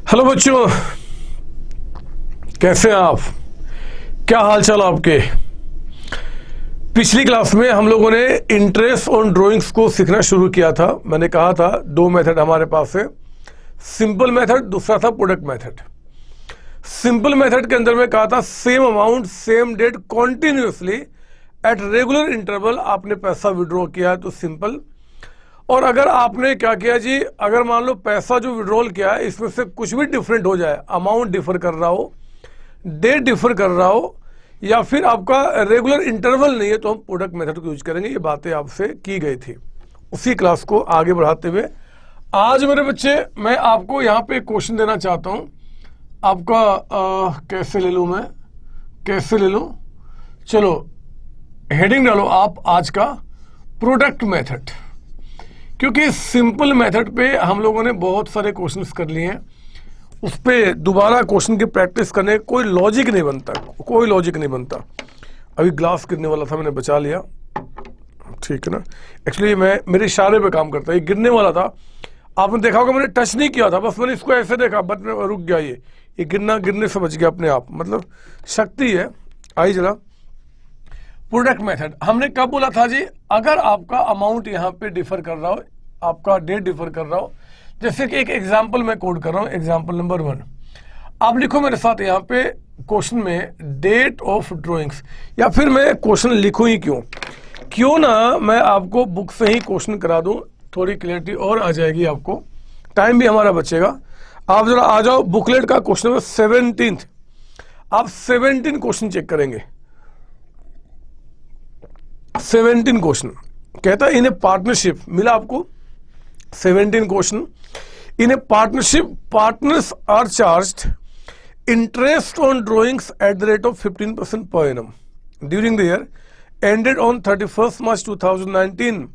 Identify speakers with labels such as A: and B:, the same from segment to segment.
A: Hello बच्चों, कैसे हैं आप? क्या हाल चाल आपके? पिछली क्लास में हम लोगों ने इंटरेस्ट ऑन ड्राइंग्स को सीखना शुरू किया था। मैंने कहा था दो मेथड हमारे पास है, सिंपल मेथड, दूसरा था प्रोडक्ट मेथड। सिंपल मेथड के अंदर में कहा था same amount same date continuously at regular interval आपने पैसा विड्रॉ किया तो सिंपल। और अगर आपने क्या किया जी, अगर मान लो पैसा जो विड्रॉल किया है इसमें से कुछ भी डिफरेंट हो जाए, अमाउंट डिफर कर रहा हो, डेट डिफर कर रहा हो, या फिर आपका रेगुलर इंटरवल नहीं है, तो हम प्रोडक्ट मेथड को यूज करेंगे। ये बातें आपसे की गई थी। उसी क्लास को आगे बढ़ाते हुए आज मेरे बच्चे मैं आपको यहाँ पे क्वेश्चन देना चाहता हूँ। आपका कैसे ले लूँ मैं, कैसे ले लूँ? चलो हेडिंग डालो आप आज का प्रोडक्ट मेथड, क्योंकि सिंपल मेथड पे हम लोगों ने बहुत सारे क्वेश्चंस कर लिए हैं। उस पर दोबारा क्वेश्चन की प्रैक्टिस करने कोई लॉजिक नहीं बनता, कोई लॉजिक नहीं बनता। अभी ग्लास गिरने वाला था, मैंने बचा लिया, ठीक है ना। एक्चुअली मैं मेरे इशारे पे काम करता है, ये गिरने वाला था, आपने देखा होगा, मैंने टच नहीं किया था, बस मैंने इसको ऐसे देखा, बट रुक गया। ये गिरने से बच गया अपने आप, मतलब शक्ति है। आई जरा प्रोडक्ट मेथड हमने कब बोला था जी? अगर आपका अमाउंट यहाँ पे डिफर कर रहा हो, आपका डेट डिफर कर रहा हो, जैसे कि एक एग्जांपल मैं कोड कर रहा हूँ, एग्जांपल नंबर 1। आप लिखो मेरे साथ यहाँ पे क्वेश्चन में डेट ऑफ ड्राइंग्स, या फिर मैं क्वेश्चन लिखूं ही क्यों ना मैं आपको बुक से ही क्वेश्चन करा दूं, थोड़ी क्लियरिटी और आ जाएगी आपको, टाइम भी हमारा बचेगा। आप जरा आ जाओ, बुकलेट का क्वेश्चन नंबर 17, आप 17 क्वेश्चन चेक करेंगे। 17 क्वेश्चन कहता है इन ए पार्टनरशिप, मिला आपको 17 question. In a partnership partners are charged interest on drawings at the rate of 15% per annum during the year ended on 31 March 2019।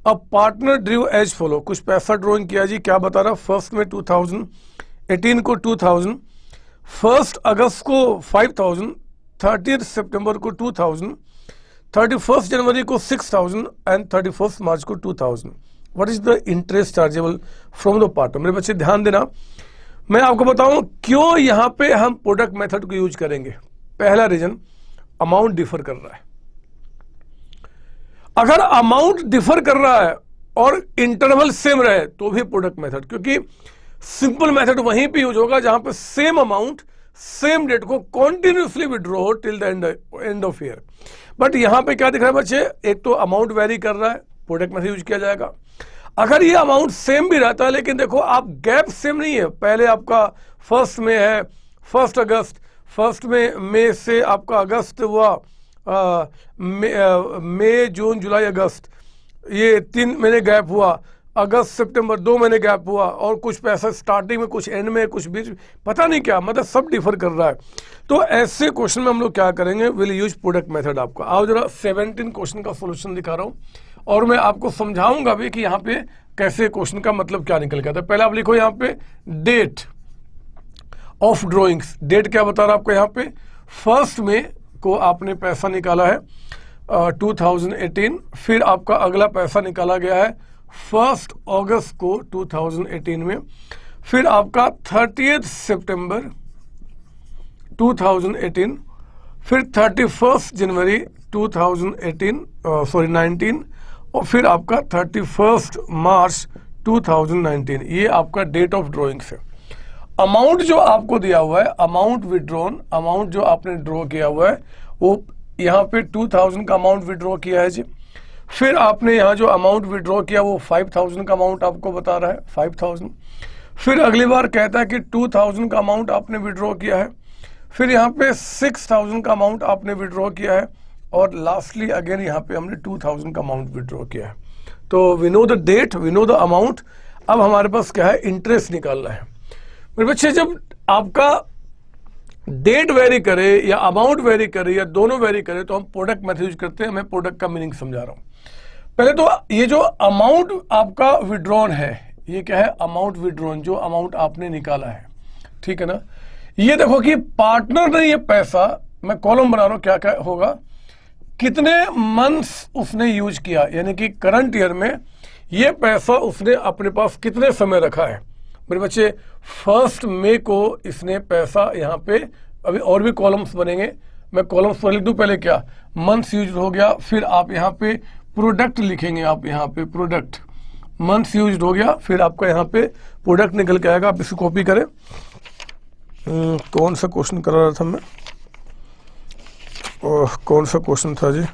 A: अब पार्टनर ड्रीव एज फॉलो, कुछ पैसा drawing किया जी, क्या बता रहा? फर्स्ट में 2018 को 2000, 1 अगस्त को 5000, 30 सितंबर को 2000, 31 जनवरी को 6000 एंड 31 मार्च को 2000। What is the interest chargeable from the partner? मेरे बच्चे ध्यान देना, मैं आपको बताऊं क्यों यहां पे हम प्रोडक्ट मेथड को यूज करेंगे। पहला रीजन, अमाउंट डिफर कर रहा है। अगर अमाउंट डिफर कर रहा है और इंटरवल सेम रहे तो भी प्रोडक्ट मेथड, क्योंकि सिंपल मेथड वहीं पे यूज होगा जहां पे सेम अमाउंट सेम डेट को कॉन्टिन्यूसली विड्रॉ हो till the end of year. But यहां पे क्या दिख रहा है बच्चे? एक तो अमाउंट वेरी कर रहा है, प्रोडक्ट मेथड यूज किया जाएगा। अगर ये अमाउंट सेम भी रहता है, लेकिन देखो आप गैप सेम नहीं है, पहले आपका फर्स्ट में है 1 अगस्त, फर्स्ट में मई से आपका अगस्त हुआ, मई जून जुलाई अगस्त, ये 3 महीने गैप हुआ, अगस्त सितंबर 2 महीने गैप हुआ, और कुछ पैसा स्टार्टिंग में, कुछ एंड में, कुछ बीच, पता नहीं क्या, मतलब सब डिफर कर रहा है। तो ऐसे क्वेश्चन में हम लोग क्या करेंगे? Will use product method. आपको आओ जरा 17 क्वेश्चन का सॉल्यूशन दिखा रहा हूं, और मैं आपको समझाऊंगा भी कि यहाँ पे कैसे क्वेश्चन का मतलब क्या निकल गया था। पहले आप लिखो यहाँ पे डेट ऑफ ड्रॉइंग्स। डेट क्या बता रहा है आपको यहाँ पे? 1 मई को आपने पैसा निकाला है 2018, फिर आपका अगला पैसा निकाला गया है 1 अगस्त को 2018 में, फिर आपका 30 सितंबर 2018, फिर 31 जनवरी 19, और फिर आपका 31 मार्च 2019। ये आपका डेट ऑफ ड्रॉइंग्स है। अमाउंट जो आपको दिया हुआ है, अमाउंट विड्रॉन, अमाउंट जो आपने ड्रॉ किया हुआ है, वो यहाँ पे 2000 का अमाउंट विड्रॉ किया है जी। फिर आपने यहाँ जो अमाउंट विड्रॉ किया वो 5000 का अमाउंट आपको बता रहा है, 5000। फिर अगली बार कहता है कि 2000 का अमाउंट आपने विड्रॉ किया है, फिर यहाँ पे 6000 का अमाउंट आपने विड्रॉ किया है, और लास्टली अगेन यहाँ पे हमने 2000 का अमाउंट विड्रॉ किया है। तो we know the date, we know the amount. अब हमारे पास क्या है? इंटरेस्ट निकालना है। मेरे बच्चे, जब आपका डेट वेरी करे या अमाउंट वेरी करे या दोनों वेरी करे तो हम प्रोडक्ट मेथड यूज करते हैं। मैं प्रोडक्ट का मीनिंग समझा रहा हूं। पहले तो ये जो अमाउंट आपका विड्रॉन है, ये क्या है? अमाउंट विड्रॉन, जो अमाउंट आपने निकाला है, ठीक है ना। ये देखो कि पार्टनर ने ये पैसा, मैं कॉलम बना रहा हूं, क्या क्या होगा, कितने मंथ्स उसने यूज किया, यानी कि करंट ईयर में ये पैसा उसने अपने पास कितने समय रखा है, मेरे बच्चे 1 मई को इसने पैसा यहाँ पे, अभी और भी कॉलम्स बनेंगे, मैं कॉलम्स पर लिख दूं पहले क्या, मंथ्स यूज हो गया, फिर आप यहाँ पे प्रोडक्ट लिखेंगे, आप यहाँ पे प्रोडक्ट, मंथ्स यूज हो गया, फिर आपका यहाँ पे प्रोडक्ट निकल के आएगा। आप इसको कॉपी करें। कौन सा क्वेश्चन कर रहा था मैं, कौन सा क्वेश्चन था जी,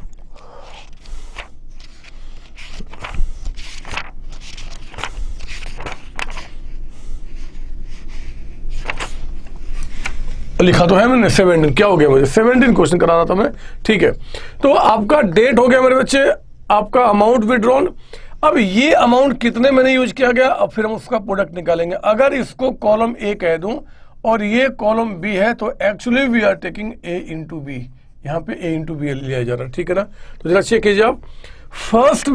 A: लिखा तो है मैंने 17, क्या हो गया मुझे, 17 क्वेश्चन करा रहा था मैं, ठीक है। तो आपका डेट हो गया मेरे बच्चे, आपका अमाउंट विड्रॉन। अब ये अमाउंट कितने महीने यूज किया गया, अब फिर हम उसका प्रोडक्ट निकालेंगे। अगर इसको कॉलम ए कह दूं और ये कॉलम बी है तो actually we are taking A into B, यहाँ पे ए इंटू बी लिया जा रहा है, ठीक है ना। तो जरा चेक कीजिए आप, 1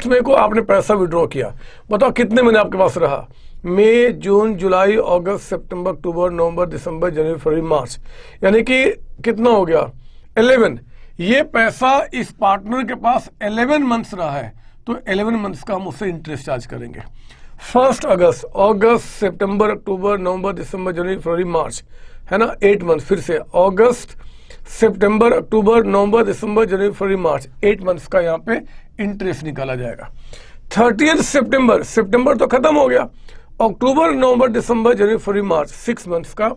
A: मई को आपने पैसा विड्रॉ किया, बताओ कितने महीने आपके पास रहा, मई, जून, जुलाई, अगस्त, सितंबर, अक्टूबर, नवंबर, दिसंबर, जनवरी, फरवरी, मार्च, यानी कि कितना हो गया 11। ये पैसा इस पार्टनर के पास 11 मंथ्स रहा है, तो 11 मंथ्स का हम उससे इंटरेस्ट चार्ज करेंगे। 1 अगस्त, सितंबर, अक्टूबर, नवंबर, दिसंबर, जनवरी, फरवरी, मार्च, है ना, 8 मंथ। फिर से अगस्त, सितंबर, अक्टूबर, नवंबर, दिसंबर, जनवरी, फरवरी, मार्च, 8 मंथ्स का यहाँ पे इंटरेस्ट निकाला जाएगा। 30 सितंबर तो खत्म हो गया, अक्टूबर, नवंबर, दिसंबर, जनवरी, फरवरी, मार्च, 6 मंथ्स का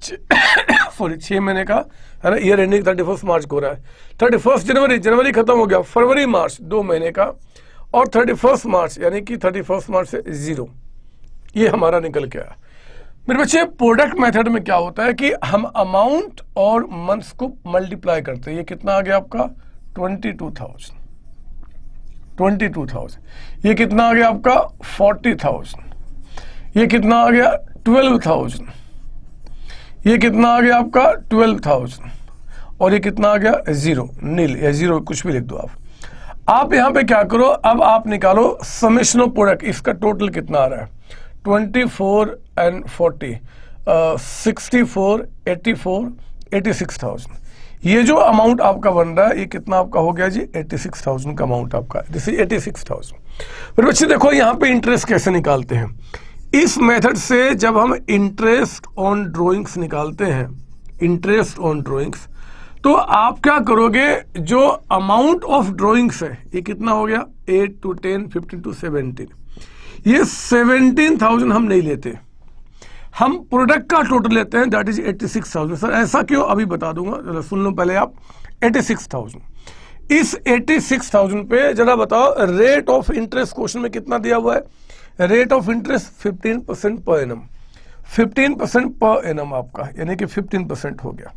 A: सॉरी 6 महीने का, है ना, ईयर एंडिंग 31 मार्च को हो रहा है। 31 जनवरी खत्म हो गया, फरवरी, मार्च 2 महीने का, और 31 मार्च यानी कि 31 मार्च से 0, ये हमारा निकल के आया। मेरे बच्चे प्रोडक्ट मेथड में क्या होता है कि हम अमाउंट और मंथ्स को मल्टीप्लाई करते हैं। ये कितना आ गया आपका 22,000, ये कितना आ गया आपका 40,000, ये कितना आ गया 12,000, ये कितना आ गया आपका 12,000, और ये कितना आ गया 0, नील या 0 कुछ भी लिख दो आप यहाँ पे क्या करो, अब आप निकालो समेशन ऑफ प्रोडक्ट, इसका टोटल कितना आ रहा है 24 and 40, 64, 84, 86,000। ये जो अमाउंट आपका बन रहा है ये कितना आपका हो गया जी 86,000 का अमाउंट आपका, दिस इज 86,000। फिर बच्चे देखो यहाँ पे इंटरेस्ट कैसे निकालते हैं। इस मेथड से जब हम इंटरेस्ट ऑन ड्रॉइंग्स निकालते हैं, इंटरेस्ट ऑन ड्रॉइंग्स, तो आप क्या करोगे, जो अमाउंट ऑफ ड्रॉइंग्स है ये कितना हो गया 8 to 10, 15 to 17, ये 17,000 हम नहीं लेते, हम प्रोडक्ट का टोटल लेते हैं, दैट इज 86,000। सर ऐसा क्यों, अभी बता दूंगा, चलो सुन लो पहले आप। 86,000, इस 86,000 पे जरा बताओ रेट ऑफ इंटरेस्ट क्वेश्चन में कितना दिया हुआ है, rate of interest 15% per annum, 15% per annum आपका, यानी कि 15% हो गया।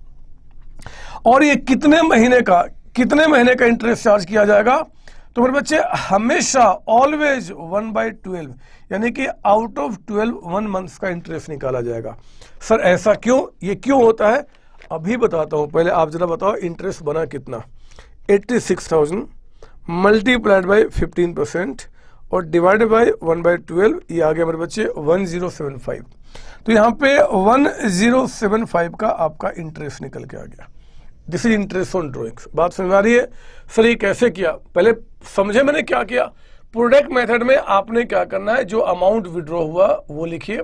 A: और ये कितने महीने का इंटरेस्ट चार्ज किया जाएगा, तो मेरे बच्चे हमेशा ऑलवेज 1/12, यानी कि आउट ऑफ 12 1 मंथ्स का इंटरेस्ट निकाला जाएगा। सर ऐसा क्यों, ये क्यों होता है अभी बताता हूं, पहले आप जरा बताओ इंटरेस्ट बना कितना, 86,000 मल्टीप्लाइड बाय 15% और डिवाइडेड बाय 1/12, ये आ गया मेरे बच्चे 1075। तो यहाँ पे 1075 का आपका इंटरेस्ट निकल के आ गया। This is interest on drawings. बात समझ आ रही है। सर ये कैसे किया, पहले समझे मैंने क्या किया। प्रोडक्ट मेथड में आपने क्या करना है, जो अमाउंट विड्रॉ हुआ वो लिखिए,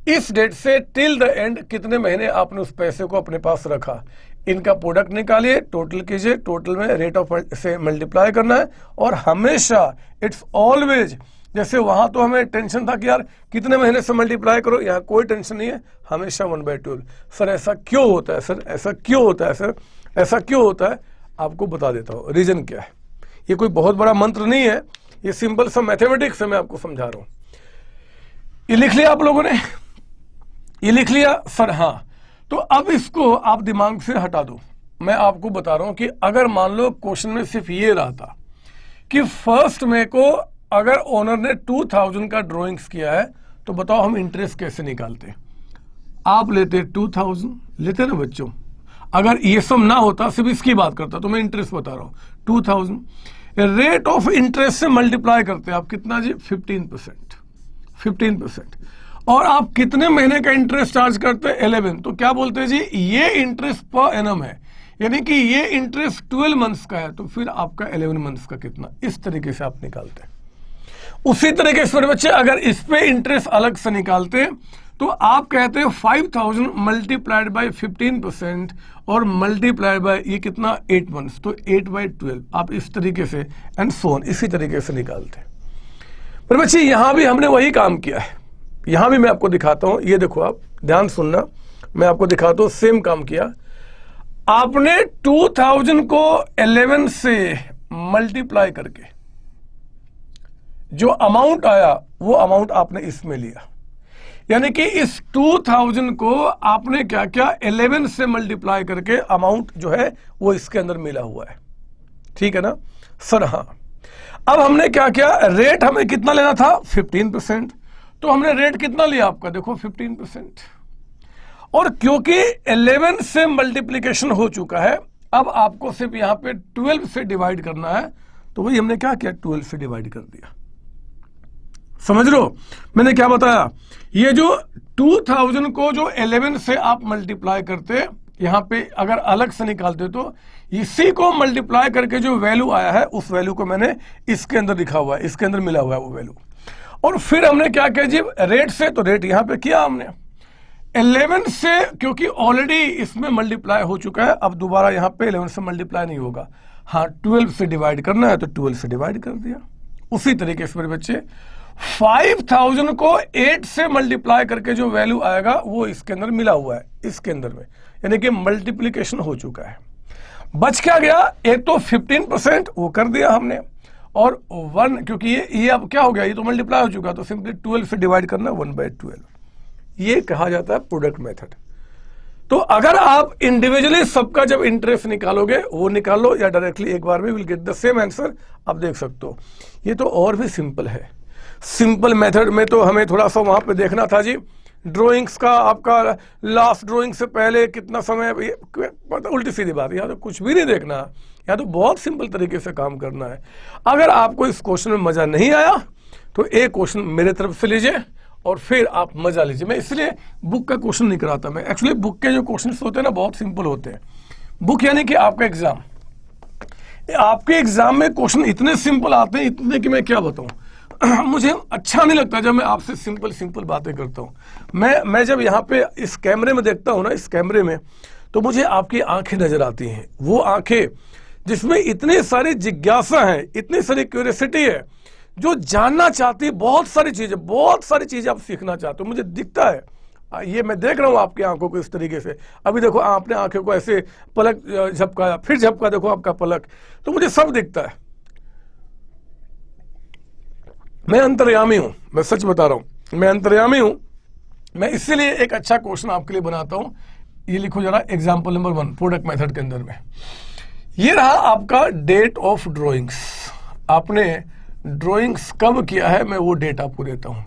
A: इस डेट से टिल द एंड कितने महीने आपने उस पैसे को अपने पास रखा, इनका प्रोडक्ट निकालिए, टोटल कीजिए, टोटल में रेट ऑफ से मल्टीप्लाई करना है, और हमेशा इट्स ऑलवेज, जैसे वहां तो हमें टेंशन था कि यार कितने महीने से मल्टीप्लाई करो, यहाँ कोई टेंशन नहीं है, हमेशा 1/12। सर ऐसा क्यों होता है, सर ऐसा क्यों होता है, सर ऐसा क्यों होता है, आपको बता देता हूँ रीजन क्या है। ये कोई बहुत बड़ा मंत्र नहीं है, ये सिंपल सा मैथमेटिक्स है, मैं आपको समझा रहा हूँ। ये लिख लिया आप लोगों ने, ये लिख लिया सर, हाँ। तो अब इसको आप दिमाग से हटा दो। मैं आपको बता रहा हूं कि अगर मान लो क्वेश्चन में सिर्फ ये रहा था कि 1 मई को अगर ओनर ने 2000 का ड्रॉइंग्स किया है, तो बताओ हम इंटरेस्ट कैसे निकालते। आप लेते 2000 लेते ना बच्चों, अगर ये सब ना होता, सिर्फ इसकी बात करता, तो मैं इंटरेस्ट बता रहा हूं 2000, रेट ऑफ इंटरेस्ट से मल्टीप्लाई करते आप कितना जी 15%, और आप कितने महीने का इंटरेस्ट चार्ज करते हैं 11, तो क्या बोलते हैं जी ये इंटरेस्ट पर एनम है, यानी कि ये इंटरेस्ट 12 मंथ्स का है, तो फिर आपका 11 मंथ्स का कितना, इस तरीके से आप निकालते हैं। उसी तरीके से मेरे बच्चे अगर इस पे इंटरेस्ट अलग से निकालते तो आप कहते हैं 5000 मल्टीप्लाइड बाय 15% और मल्टीप्लाइड बाय ये कितना 8 मंथ्स, तो 8/12 आप इस तरीके से एंड सो ऑन इसी तरीके से निकालते हैं। मेरे बच्चे यहां भी हमने वही काम किया है, यहां भी मैं आपको दिखाता हूं, ये देखो आप ध्यान सुनना, मैं आपको दिखाता हूं सेम काम किया। आपने 2000 को 11 से मल्टीप्लाई करके जो अमाउंट आया वो अमाउंट आपने इसमें लिया, यानी कि इस 2000 को आपने क्या किया 11 से मल्टीप्लाई करके अमाउंट जो है वो इसके अंदर मिला हुआ है, ठीक है ना सर। हाँ, अब हमने क्या किया, रेट हमें कितना लेना था 15%, तो हमने रेट कितना लिया आपका देखो 15%, और क्योंकि 11 से मल्टीप्लीकेशन हो चुका है अब आपको सिर्फ यहां पे 12 से डिवाइड करना है, तो वही हमने क्या किया 12 से डिवाइड कर दिया। समझ लो मैंने क्या बताया, ये जो 2000 को जो 11 से आप मल्टीप्लाई करते यहां पे अगर अलग से निकालते तो इसी को मल्टीप्लाई करके जो वैल्यू आया है उस वैल्यू को मैंने इसके अंदर लिखा हुआ है, इसके अंदर मिला हुआ है वो वैल्यू। और फिर हमने क्या किया जी रेट से, तो रेट यहां पे किया हमने 11 से, क्योंकि ऑलरेडी इसमें मल्टीप्लाई हो चुका है, अब दोबारा यहां पे 11 से मल्टीप्लाई नहीं होगा, हाँ 12 से डिवाइड करना है तो 12 से डिवाइड कर दिया। उसी तरीके से मेरे बच्चे 5000 को 8 से मल्टीप्लाई करके जो वैल्यू आएगा वो इसके अंदर मिला हुआ है, इसके अंदर में, यानी कि मल्टीप्लिकेशन हो चुका है। बच क्या गया, एक तो 15% वो कर दिया हमने, और 1 क्योंकि ये अब क्या हो गया, ये तो मल्टीप्लाई हो चुका, तो सिंपली 12 से डिवाइड करना 1/12, ये कहा जाता है प्रोडक्ट मेथड। तो अगर आप इंडिविजुअली सबका जब इंटरेस्ट निकालोगे वो निकालो या डायरेक्टली एक बार में will get the same answer, आप देख सकते हो। ये तो और भी सिंपल है, सिंपल मेथड में तो हमें थोड़ा सा वहां पे देखना था जी, ड्राइंग्स का आपका लास्ट ड्राइंग से पहले कितना समय, उल्टी सीधी बात, यहाँ तो कुछ भी नहीं देखना, यहाँ तो बहुत सिंपल तरीके से काम करना है। अगर आपको इस क्वेश्चन में मजा नहीं आया तो एक क्वेश्चन मेरे तरफ से लीजिए और फिर आप मजा लीजिए। मैं इसलिए बुक का क्वेश्चन नहीं कराता, मैं एक्चुअली बुक के जो क्वेश्चन होते हैं ना बहुत सिंपल होते हैं। बुक यानी कि आपका एग्जाम, आपके एग्जाम में क्वेश्चन इतने सिंपल आते हैं, इतने कि मैं क्या बताऊं, मुझे अच्छा नहीं लगता जब मैं आपसे सिंपल सिंपल बातें करता हूं। मैं जब यहाँ पे इस कैमरे में देखता हूं ना, इस कैमरे में, तो मुझे आपकी आंखें नजर आती हैं, वो आंखें जिसमें इतनी सारी जिज्ञासा है, इतनी सारी क्यूरियोसिटी है, जो जानना चाहती है, बहुत सारी चीजें आप सीखना चाहते हो, मुझे दिखता है। ये मैं देख रहा हूं आपकी आंखों को इस तरीके से, अभी देखो आपने आंखों को ऐसे पलक झपकाया, फिर झपका, देखो आपका पलक, तो मुझे सब दिखता है। मैं अंतर्यामी हूं, मैं सच बता रहा हूं, मैं अंतर्यामी हूं। मैं इसीलिए एक अच्छा क्वेश्चन आपके लिए बनाता हूं, ये लिखो जरा एग्जाम्पल नंबर 1 प्रोडक्ट मेथड के अंदर में। ये रहा आपका डेट ऑफ ड्रॉइंग्स, आपने ड्रॉइंग्स कब किया है मैं वो डेट आपको देता हूं,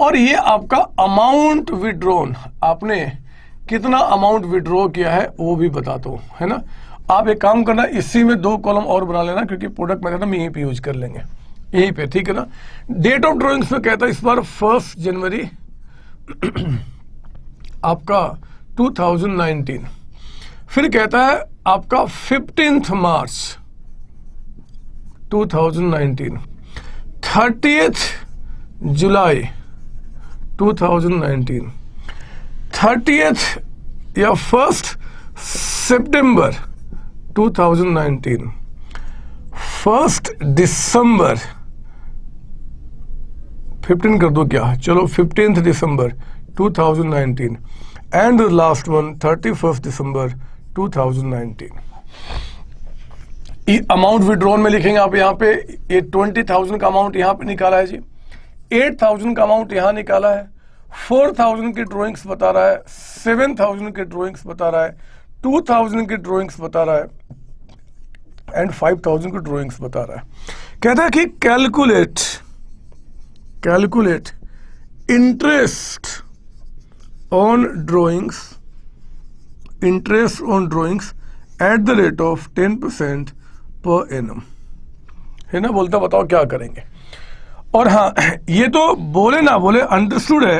A: और ये आपका अमाउंट विड्रॉन, आपने कितना अमाउंट विड्रॉ किया है वो भी बताता हूं, है ना। आप एक काम करना, इसी में 2 कॉलम और बना लेना, क्योंकि प्रोडक्ट मेथड हम यहीं पे यूज कर लेंगे, यहीं पे, ठीक है ना। डेट ऑफ ड्रॉइंग्स में कहता है इस बार 1 जनवरी आपका 2019, फिर कहता है आपका 15 मार्च 2019, 30th जुलाई 2019, 30th या 1st सितंबर 2019, 1st दिसंबर 15 कर दो क्या, चलो 15th December 2019, and last one 31st December 2019। Amount withdrawn में लिखेंगे आप यहाँ पे, ये 20,000 का अमाउंट यहाँ पे निकाला है जी, 8,000 का अमाउंट यहाँ निकाला है, 4,000 की ड्रॉइंग्स बता रहा है, 7,000 की ड्रॉइंग्स बता रहा है, 2,000 की ड्रॉइंग्स बता रहा है, एंड 5,000 की ड्रॉइंग्स बता रहा है। कहता है कि calculate interest on drawings eight the rate of 10% per annum, है ना। बोलता बताओ क्या करेंगे। और हाँ, ये तो बोले ना बोले अंडरस्टूड है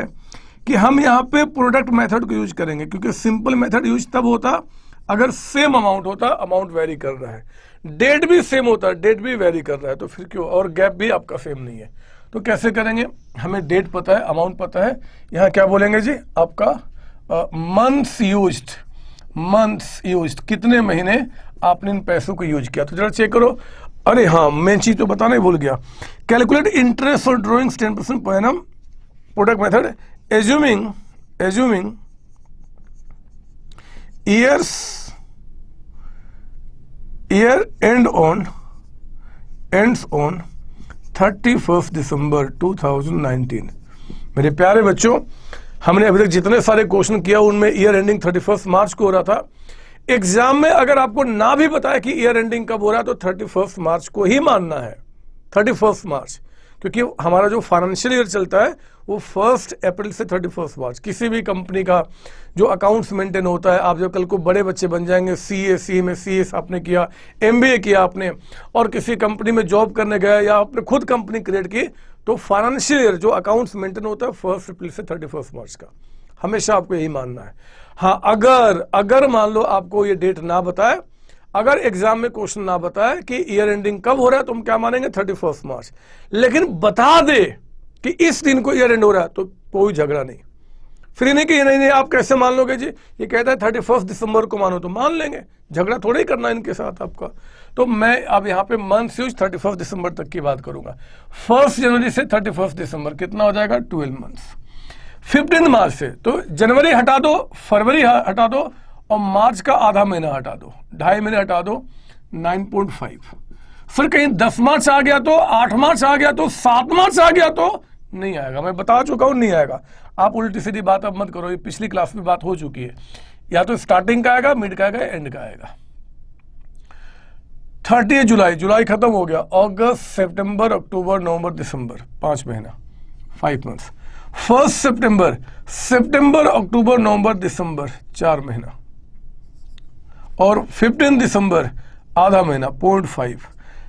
A: कि हम यहाँ पे प्रोडक्ट मेथड को यूज करेंगे, क्योंकि सिंपल मेथड यूज तब होता अगर सेम अमाउंट होता, अमाउंट वेरी कर रहा है, डेट भी सेम होता, डेट भी वेरी कर रहा है, तो फिर क्यों, और गैप भी आपका सेम नहीं है, तो कैसे करेंगे, हमें डेट पता है, अमाउंट पता है, यहाँ क्या बोलेंगे जी आपका मंथ्स यूज्ड, कितने महीने आपने इन पैसों को यूज किया। तो जरा चेक करो। अरे हाँ, मेन चीज तो बताना ही भूल गया। कैलकुलेट इंटरेस्ट और drawings 10% per annum product method assuming year ends on 31st December 2019। मेरे प्यारे बच्चों, हमने अभी तक जितने सारे क्वेश्चन किया उनमें ईयर एंडिंग 31 मार्च को हो रहा था। एग्जाम में अगर आपको ना भी बताया कि ईयर एंडिंग कब हो रहा है तो 31 मार्च को ही मानना है, 31 मार्च, क्योंकि हमारा जो फाइनेंशियल ईयर चलता है वो 1 अप्रैल से 31 मार्च। किसी भी कंपनी का जो अकाउंट्स मेंटेन होता है, आप जब कल को बड़े बच्चे बन जाएंगे, सीए में सीएस आपने किया, एमबीए किया आपने, और किसी कंपनी में जॉब करने गए या आपने खुद कंपनी क्रिएट की, तो फाइनेंशियल ईयर जो अकाउंट्स मेंटेन होता है 1 अप्रैल से 31 मार्च का, हमेशा आपको यही मानना है। हाँ, अगर मान लो आपको ये डेट ना बताए, अगर एग्जाम में क्वेश्चन ना बताए कि ईयर एंडिंग कब हो रहा है, तो हम क्या मानेंगे 31 मार्च। लेकिन बता दे कि इस दिन को ईयर एंड हो रहा है तो कोई झगड़ा नहीं। फिर नहीं कि नहीं आप कैसे मान लोगे जी, ये कहता है 31 दिसंबर को मानो, तो मान लेंगे, झगड़ा थोड़ा ही करना इनके साथ आपका। तो मैं अब यहाँ पे मंथ यूज 31 दिसंबर तक की बात करूंगा। 1 जनवरी से 31 दिसंबर कितना हो जाएगा, 12 मंथ्स। 15 मार्च से तो जनवरी हटा दो, फरवरी हटा दो, और मार्च का आधा महीना हटा दो, 2.5 महीने हटा दो, 9.5। फिर कहीं 10 मार्च आ गया तो, 8 मार्च आ गया तो, 7 मार्च आ गया तो नहीं आएगा, मैं बता चुका हूं नहीं आएगा। आप उल्टी सीधी बात अब मत करो, ये पिछली क्लास में बात हो चुकी है। या तो स्टार्टिंग का आएगा, मिड का आएगा, एंड का आएगा। 30 जुलाई खत्म हो गया, अगस्त, सितंबर, अक्टूबर, नवंबर, दिसंबर, 5 महीना, 5 मंथ्स। 1 सितंबर, अक्टूबर, नवंबर, दिसंबर, 4 महीना, और 15 दिसंबर आधा महीना, 0.5।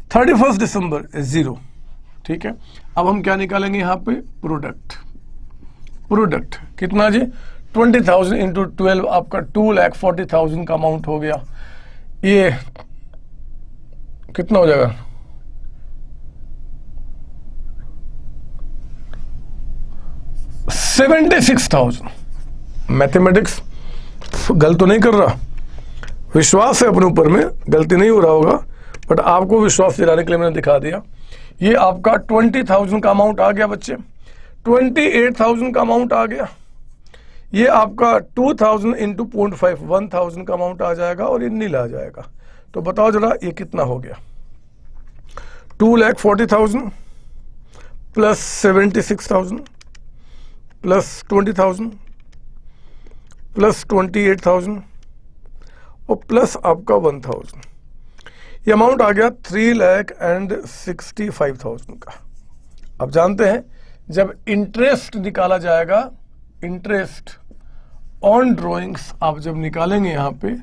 A: 31 दिसंबर 0। ठीक है, अब हम क्या निकालेंगे यहाँ पे, प्रोडक्ट कितना जी, 20,000 इंटू 12 आपका 2,40,000 का अमाउंट हो गया। ये कितना हो जाएगा, 76,000। मैथमेटिक्स गलत तो नहीं कर रहा, विश्वास है अपने ऊपर में, गलती नहीं हो रहा होगा, बट आपको विश्वास दिलाने के लिए मैंने दिखा दिया। ये आपका 20,000 का अमाउंट आ गया बच्चे, 28,000 का अमाउंट आ गया। ये आपका 2,000 इंटू 0.5, 1,000 का अमाउंट आ जाएगा, और ये नील आ जाएगा। तो बताओ जरा ये कितना हो गया, 2,40,000 प्लस 76,000 प्लस 20,000 प्लस 28,000 और प्लस आपका 1,000। ये अमाउंट आ गया 3,65,000 का। अब जानते हैं जब इंटरेस्ट निकाला जाएगा, इंटरेस्ट ऑन ड्रॉइंग्स आप जब निकालेंगे यहाँ पे,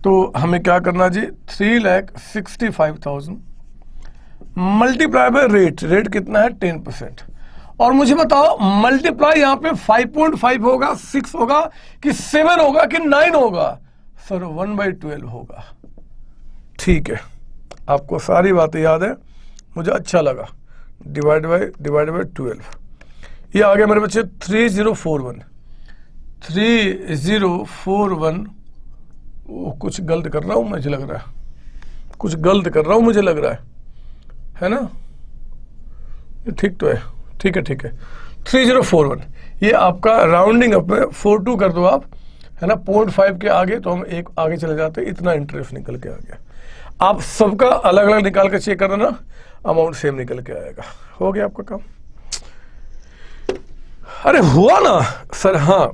A: तो हमें क्या करना जी, 3,65,000 मल्टीप्लाई बाय रेट कितना है, 10%। और मुझे बताओ मल्टीप्लाई यहाँ पे 5.5 होगा, 6 होगा कि 7 होगा कि 9 होगा, सर 1/12 होगा। ठीक है, आपको सारी बातें याद है, मुझे अच्छा लगा। डिवाइड बाय 12, ये आ गया मेरे बच्चे 3041। कुछ गलत कर रहा हूं मुझे लग रहा है, कुछ गलत कर रहा हूं मुझे लग रहा है ना, ये ठीक तो है, ठीक है 3041। ये आपका राउंडिंग अप में 42 कर दो आप, है ना, 0.5 के आगे तो हम एक आगे चले जाते, इतना इंटरेस्ट निकल के आ गया। आप सबका अलग अलग निकाल के चेक करना ना, अमाउंट सेम निकल के आएगा। हो गया आपका काम। अरे हुआ ना सर, हाँ।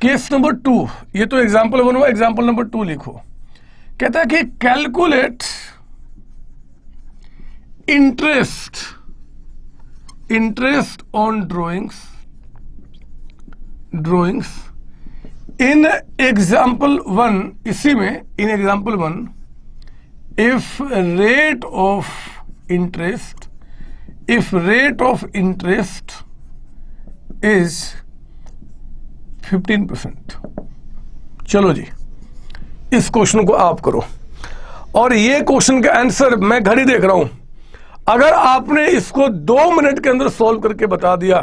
A: केस नंबर 2, ये तो एग्जाम्पल 1 हुआ, एग्जाम्पल नंबर 2 लिखो। कहता है कि calculate interest on drawings in example 1। इसी में in example 1, if rate of interest is 15%। चलो जी, इस क्वेश्चन को आप करो, और ये क्वेश्चन का आंसर मैं घड़ी देख रहा हूं, अगर आपने इसको 2 मिनट के अंदर सॉल्व करके बता दिया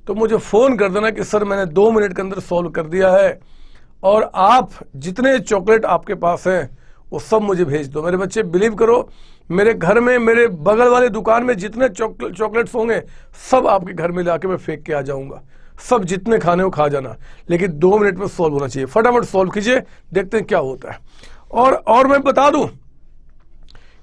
A: तो मुझे फोन कर देना कि सर मैंने 2 मिनट के अंदर सॉल्व कर दिया है, और आप जितने चॉकलेट आपके पास हैं वो सब मुझे भेज दो। मेरे बच्चे बिलीव करो, मेरे घर में, मेरे बगल वाले दुकान में जितने चॉकलेट्स होंगे सब आपके घर में लाके मैं फेंक के आ जाऊंगा। सब जितने खाने हो खा जाना, लेकिन 2 मिनट में सॉल्व होना चाहिए। फटाफट सॉल्व कीजिए, देखते हैं क्या होता है। और मैं बता दूं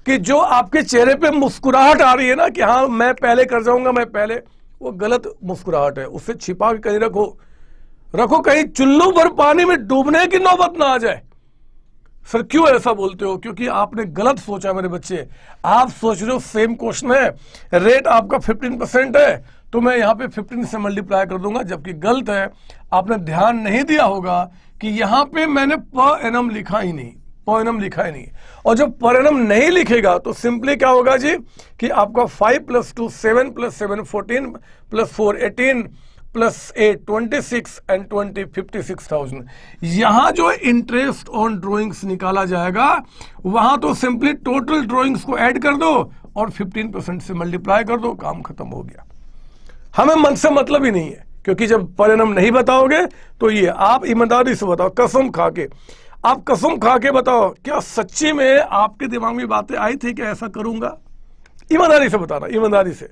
A: कि जो आपके चेहरे पे मुस्कुराहट आ रही है ना कि हाँ मैं पहले कर जाऊंगा, मैं पहले, वो गलत मुस्कुराहट है। उससे छिपा के कहीं रखो कहीं चुल्लू भर पानी में डूबने की नौबत ना आ जाए। सर क्यों ऐसा बोलते हो? क्योंकि आपने गलत सोचा मेरे बच्चे। आप सोच रहे हो सेम क्वेश्चन है, रेट आपका 15% है, तो मैं यहाँ पे 15 से मल्टीप्लाई कर दूंगा, जबकि गलत है। आपने ध्यान नहीं दिया होगा कि यहाँ पे मैंने पर एनम लिखा ही नहीं, पर एनम लिखा ही नहीं। और जब पर एनम नहीं लिखेगा तो सिंपली क्या होगा जी कि आपका 5 + 2 7 + 7 14 + 4 18 + 8 26 एंड 20 56,000। यहां जो इंटरेस्ट ऑन ड्रॉइंग्स निकाला जाएगा वहां तो सिंपली टोटल ड्रॉइंग्स को ऐड कर दो और 15% से मल्टीप्लाई कर दो, काम खत्म हो गया। हमें मन से मतलब ही नहीं है, क्योंकि जब परिणाम नहीं बताओगे तो ये आप ईमानदारी से बताओ, कसम खा के, आप कसम खा के बताओ, क्या सच्ची में आपके दिमाग में बातें आई थी कि ऐसा करूंगा? ईमानदारी से बताना, ईमानदारी से।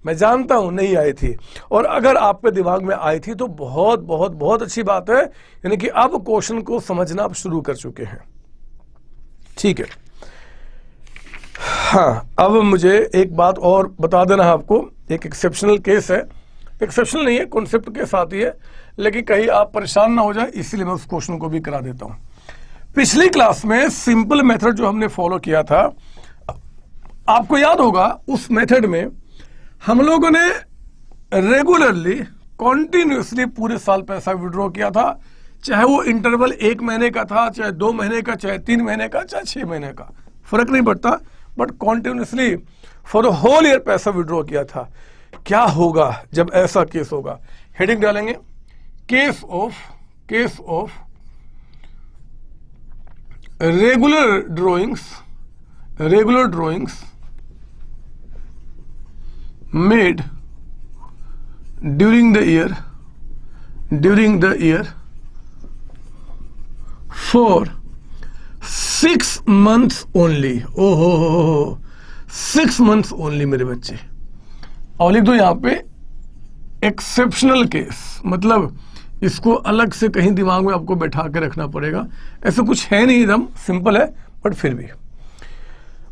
A: मैं जानता हूं नहीं आई थी, और अगर आपके दिमाग में आई थी तो बहुत बहुत बहुत अच्छी बात है, यानी कि अब क्वेश्चन को समझना आप शुरू कर चुके हैं। ठीक है, हाँ, अब मुझे एक बात और बता देना है आपको। एक एक्सेप्शनल केस है, एक्सेप्शनल नहीं है, कॉन्सेप्ट के साथ ही है, लेकिन कहीं आप परेशान ना हो जाए इसलिए मैं उस क्वेश्चन को भी करा देता हूं। पिछली क्लास में सिंपल मेथड जो हमने फॉलो किया था, आपको याद होगा, उस मेथड में हम लोगों ने रेगुलरली कॉन्टिन्यूसली पूरे साल पैसा विड्रॉ किया था, चाहे वो इंटरवल 1 महीने का था, चाहे 2 महीने का, चाहे 3 महीने का, चाहे 6 महीने का, फर्क नहीं पड़ता, but continuously for the whole year पैसा विड्रॉ किया था। क्या होगा जब ऐसा केस होगा? हेडिंग डालेंगे, case of regular drawings made during the year for 6 months only। ओहो, 6 months only मेरे बच्चे। और लिख दो यहाँ पे एक्सेप्शनल केस, मतलब इसको अलग से कहीं दिमाग में आपको बैठा के रखना पड़ेगा, ऐसा कुछ है नहीं, एकदम सिंपल है, बट फिर भी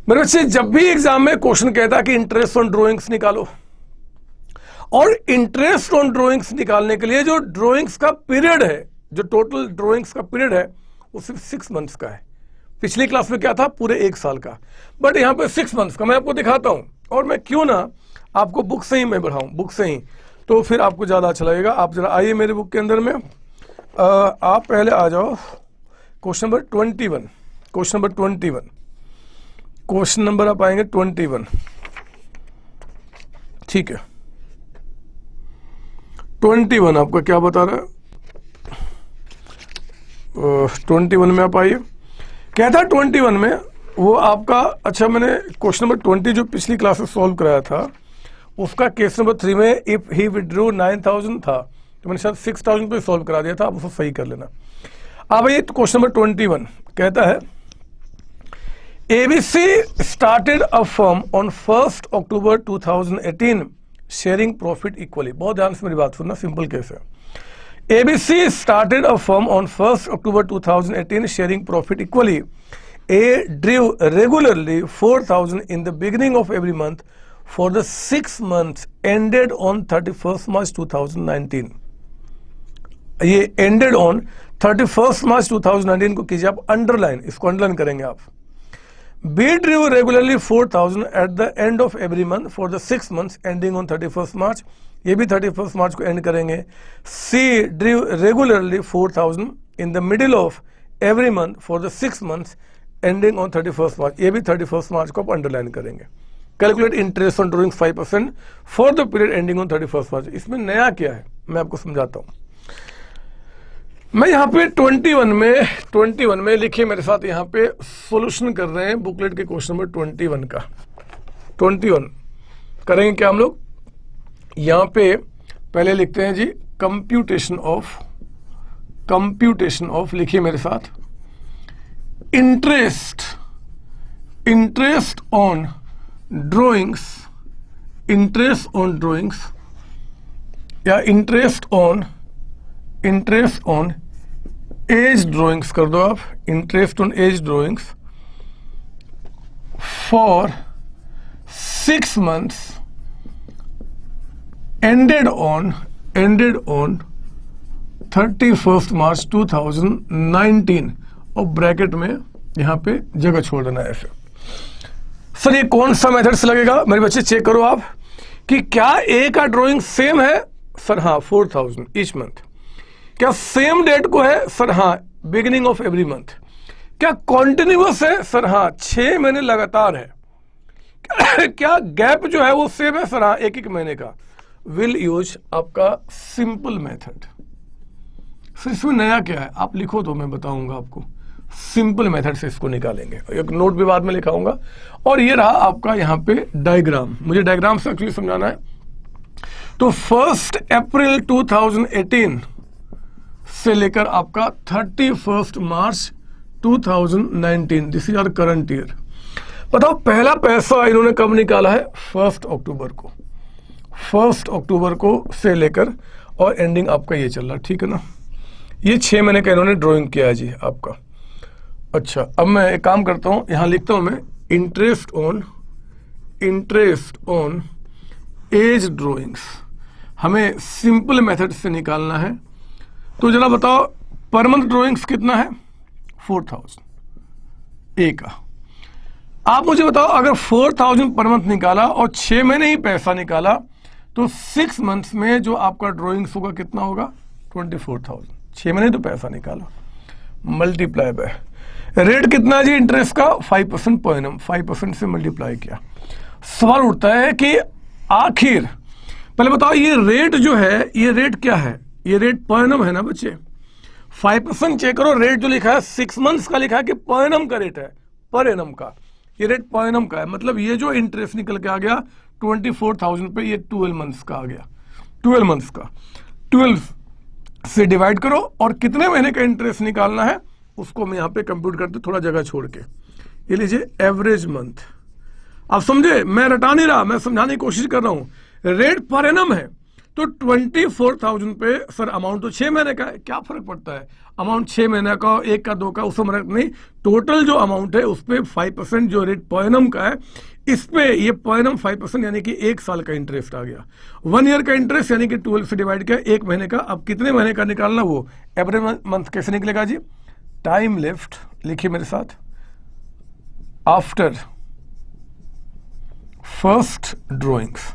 A: मेरे बच्चे, जब भी एग्जाम में क्वेश्चन कहता है कि इंटरेस्ट ऑन ड्राइंग्स निकालो, और इंटरेस्ट ऑन ड्राइंग्स निकालने के लिए जो ड्राइंग्स का पीरियड है, जो टोटल ड्राइंग्स का पीरियड है, वो सिर्फ 6 मंथ्स का है। पिछली क्लास में क्या था? पूरे 1 साल का, बट यहां पे 6 मंथ्स का। मैं आपको दिखाता हूं, और मैं क्यों ना आपको बुक से ही मैं बढ़ाऊं, बुक से ही, तो फिर आपको ज्यादा अच्छा लगेगा। आप जरा आइए मेरे बुक के अंदर में, आप पहले आ जाओ क्वेश्चन नंबर 21, क्वेश्चन नंबर आप आएंगे 21। ठीक है, 21 आपका क्या बता रहा है? 21 में आप आइए। कहता है 21 में वो आपका, अच्छा मैंने क्वेश्चन नंबर 20 जो पिछली क्लास में सॉल्व कराया था, उसका केस नंबर 3 में इफ ही विड्रू 9,000 था, तो मैंने शायद 6,000 पे सॉल्व करा दिया था, आप उसको सही कर लेना। अब ये क्वेश्चन नंबर 21 कहता है, ABC started a firm on 1st October 2018 sharing profit equally. बहुत ध्यान से मेरी बात सुनना, सिंपल केस है। ABC started a firm on 1st October 2018 sharing profit equally. A drew regularly 4,000 in the beginning of every month for the 6 months ended on 31st March 2019। ये ended on 31st March 2019 को कीजिए आप underline, इसको underline करेंगे आप। B drew regularly 4,000 at the end of every month for the 6 months ending on 31st March, ये भी 31st मार्च को एंड करेंगे। C drew regularly 4,000 in the middle of every month for the 6 months ending on 31st मार्च, ये भी 31st मार्च को आप underline करेंगे। Calculate interest on drawings 5% for the period ending on 31st मार्च। इसमें नया क्या है मैं आपको समझाता हूं। मैं यहाँ पे 21 में लिखिए मेरे साथ, यहाँ पे सॉल्यूशन कर रहे हैं बुकलेट के क्वेश्चन नंबर 21 का। 21 करेंगे क्या हम लोग, यहां पे पहले लिखते हैं जी कंप्यूटेशन ऑफ, लिखिए मेरे साथ, इंटरेस्ट ऑन ड्रॉइंग्स, या इंटरेस्ट ऑन एज ड्रॉइंग्स कर दो आप, interest on as drawings for 6 months ended on 31st March 2019, और ब्रैकेट में यहां पे जगह छोड़ देना है। सर ये कौन सा मेथड से लगेगा मेरे बच्चे, चेक करो आप कि क्या ए का ड्राइंग सेम है, सर हाँ 4000 ईच मंथ। क्या सेम डेट को है, सर हाँ बिगिनिंग ऑफ एवरी मंथ। क्या कॉन्टिन्यूअस है, सर हाँ 6 महीने लगातार है। क्या गैप जो है वो सेम है, सर हाँ 1 महीने का। विल यूज आपका सिंपल मेथड। सर इसमें नया क्या है आप लिखो तो मैं बताऊंगा आपको, सिंपल मेथड से इसको निकालेंगे, एक नोट भी बाद में लिखाऊंगा। और ये रहा आपका यहाँ पे डायग्राम, मुझे डायग्राम से एक्चुअली समझाना है। तो 1 अप्रैल 2018 से लेकर आपका 31 March 2019, this is our current year. बताओ पहला पैसा इन्होंने कब निकाला है, 1 अक्टूबर को से लेकर, और एंडिंग आपका ये चल रहा, ठीक है ना। ये 6 महीने का इन्होंने ड्राइंग किया है जी आपका। अच्छा अब मैं एक काम करता हूं, यहां लिखता हूं मैं इंटरेस्ट ऑन एज ड्राइंग्स। हमें सिंपल मेथड से निकालना है। तो जरा बताओ पर मंथ ड्राइंग्स कितना है, 4000 ए का। आप मुझे बताओ अगर 4000 पर मंथ निकाला और 6 महीने ही पैसा निकाला तो 6 मंथ्स में जो आपका ड्राइंग्स होगा कितना होगा, 24000। 6 महीने तो पैसा निकाला, मल्टीप्लाई बाय रेट कितना है जी इंटरेस्ट का, 5% पर एनम, 5% से मल्टीप्लाई किया। सवाल उठता है कि आखिर पहले बताओ ये रेट जो है, ये रेट क्या है, ये रेट पर एनम है ना बच्चे। 5% चेक करो, रेट जो लिखा है 6 मंथ्स का लिखा है कि पर एनम का रेट है, पर एनम का, ये रेट पर एनम का है। मतलब ये जो इंटरेस्ट निकल के आ गया 24000 पे, ये 12 मंथ्स का आ गया, 12 मंथ्स का। 12 से डिवाइड करो और कितने महीने का इंटरेस्ट निकालना है उसको मैं यहां पे कंप्यूट करते थोड़ा जगह छोड़ के। ये लीजिए एवरेज मंथ। आप समझे, मैं रटा नहीं रहा, मैं समझाने की कोशिश कर रहा हूं। रेट पर एनम है तो 24000 पे सर अमाउंट तो 6 महीने का है, क्या फर्क पड़ता है अमाउंट 6 महीने का, 1 का 2 का, उससे फर्क नहीं। टोटल जो अमाउंट है उस पर 5% जो रेट पर एनम का है, इस पे ये पर एनम 5% यानी कि 1 साल का इंटरेस्ट आ गया। 1 ईयर का इंटरेस्ट यानी कि 12 से डिवाइड किया 1 महीने का। अब कितने महीने का निकालना, वो एवरेज मंथ कैसे निकलेगा जी, टाइम लेफ्ट लिखिए मेरे साथ, after first drawings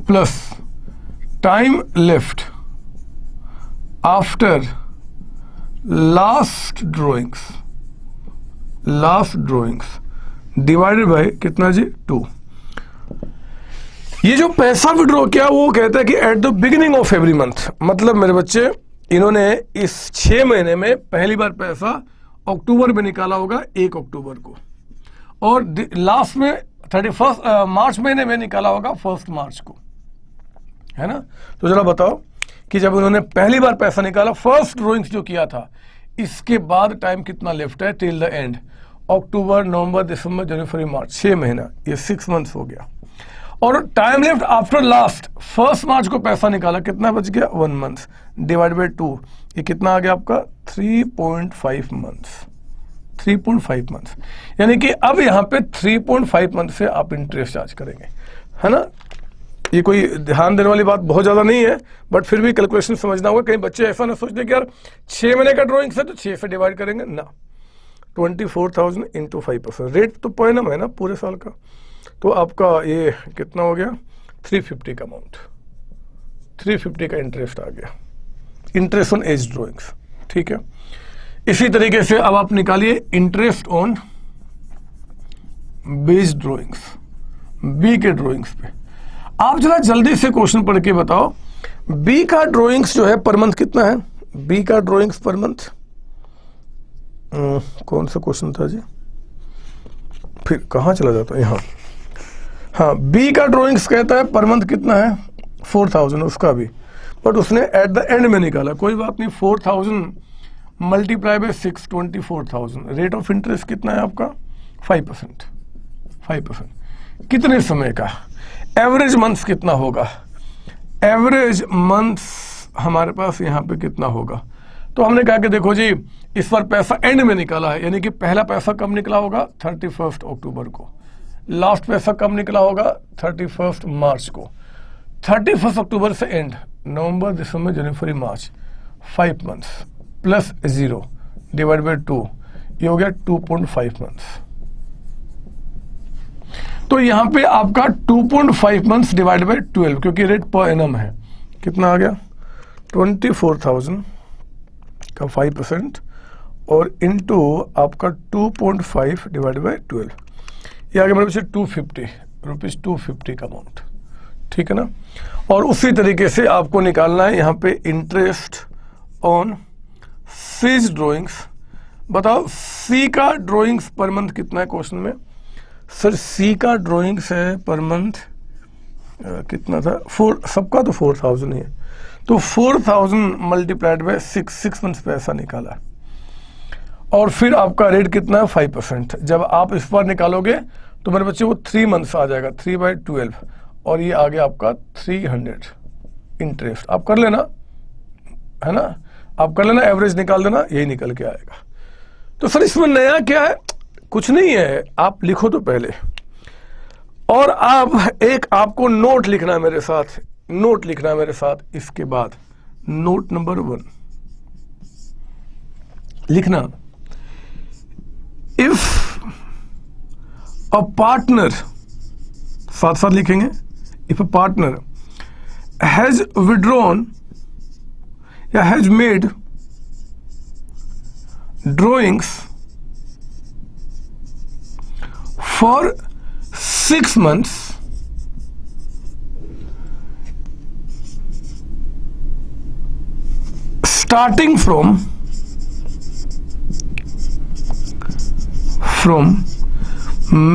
A: plus time left after last drawings divided by कितना जी, 2। ये जो पैसा विड्रॉ किया वो कहता है कि at the beginning of every month. मतलब मेरे बच्चे इन्होंने इस 6 महीने में पहली बार पैसा अक्टूबर में निकाला होगा, 1 अक्टूबर को, और लास्ट में 31 मार्च महीने में निकाला होगा 1 मार्च को, है ना। तो जरा बताओ कि जब उन्होंने पहली बार पैसा निकाला, फर्स्ट ड्रॉइंग्स जो किया था, इसके बाद टाइम कितना लेफ्ट है टिल द एंड, अक्टूबर नवंबर दिसंबर जनवरी फरवरी मार्च, 6 महीना, ये 6 मंथ्स हो गया। और टाइम लेफ्ट आफ्टर लास्ट 1 मार्च को पैसा निकाला, कितना बच गया, 1 मंथ डिवाइड बाय 2, ये कितना आ गया आपका 3.5 मंथ्स, 3.5 मंथ्स। यानी कि अब यहाँ पे 3.5 मंथ से आप इंटरेस्ट चार्ज करेंगे, है ना। ये कोई ध्यान देने वाली बात बहुत ज्यादा नहीं है, बट फिर भी कैलकुलेशन समझना होगा। कहीं बच्चे ऐसा ना सोचते कि यार 6 महीने का ड्रॉइंग है तो 6 से डिवाइड करेंगे ना। 24000 इंटू 5%, रेट तो पर एनम है ना पूरे साल का, तो आपका ये कितना हो गया, 350 का अमाउंट, 350 का इंटरेस्ट आ गया, इंटरेस्ट ऑन एज ड्रॉइंग्स, ठीक है। इसी तरीके से अब आप निकालिए interest on B's drawings, B के ड्रॉइंग्स पे। आप जरा जल्दी से क्वेश्चन पढ़ के बताओ, बी का ड्रॉइंग्स जो है पर मंथ कितना है, बी का ड्रॉइंग्स पर मंथ, कौन सा क्वेश्चन था जी, फिर कहाँ चला जाता है यहाँ, हाँ बी का ड्राइंग्स कहता है पर मंथ कितना है 4000 उसका भी, बट उसने एट द एंड में निकाला, कोई बात नहीं 4000 multiply by 6 24,000। Rate of interest कितना है आपका 5%। 5% कितने समय का, एवरेज मंथ्स कितना होगा, एवरेज मंथ्स हमारे पास यहाँ पे कितना होगा। तो हमने कहा कि देखो जी इस पर पैसा एंड में निकाला है, यानी कि पहला पैसा कब निकला होगा 31 अक्टूबर को, लास्ट पैसा कब निकला होगा 31 मार्च को। 31 अक्टूबर से and November December January March 5 months plus 0 divide by 2, ये हो गया 2.5 मंथ्स। तो यहां पे आपका 2.5 मंथ्स डिवाइड बाई 12, क्योंकि रेट पर एनम है, कितना आ गया 24,000 का 5% और इनटू आपका 2.5 डिवाइड बाई 12, ये आ गया मेरे पीछे 250 रुपीज, 250 का अमाउंट, ठीक है ना। और उसी तरीके से आपको निकालना है यहाँ पे इंटरेस्ट ऑन सीज ड्राइंग्स। बताओ सी का ड्राइंग्स पर मंथ कितना है क्वेश्चन में, सर सी का ड्राइंग्स है पर मंथ कितना था 4, सबका तो 4000 ही है, तो 4000 मल्टीप्लाइड बाय 6 मंथ्स पैसा निकाला। और फिर आपका रेट कितना है 5%। जब आप इस पर निकालोगे तो मेरे बच्चे वो 3 मंथ्स आ जाएगा 3/12, और ये आ गया आपका 300 इंटरेस्ट। आप कर लेना, है ना, आप कर लेना, एवरेज निकाल देना, यही निकल के आएगा। तो सर इसमें नया क्या है, कुछ नहीं है, आप लिखो तो पहले, और आप एक आपको नोट लिखना है मेरे साथ, नोट लिखना है मेरे साथ। इसके बाद नोट नंबर 1 लिखना, इफ अ पार्टनर, साथ साथ लिखेंगे, if a partner has withdrawn या has made drawings for 6 months starting from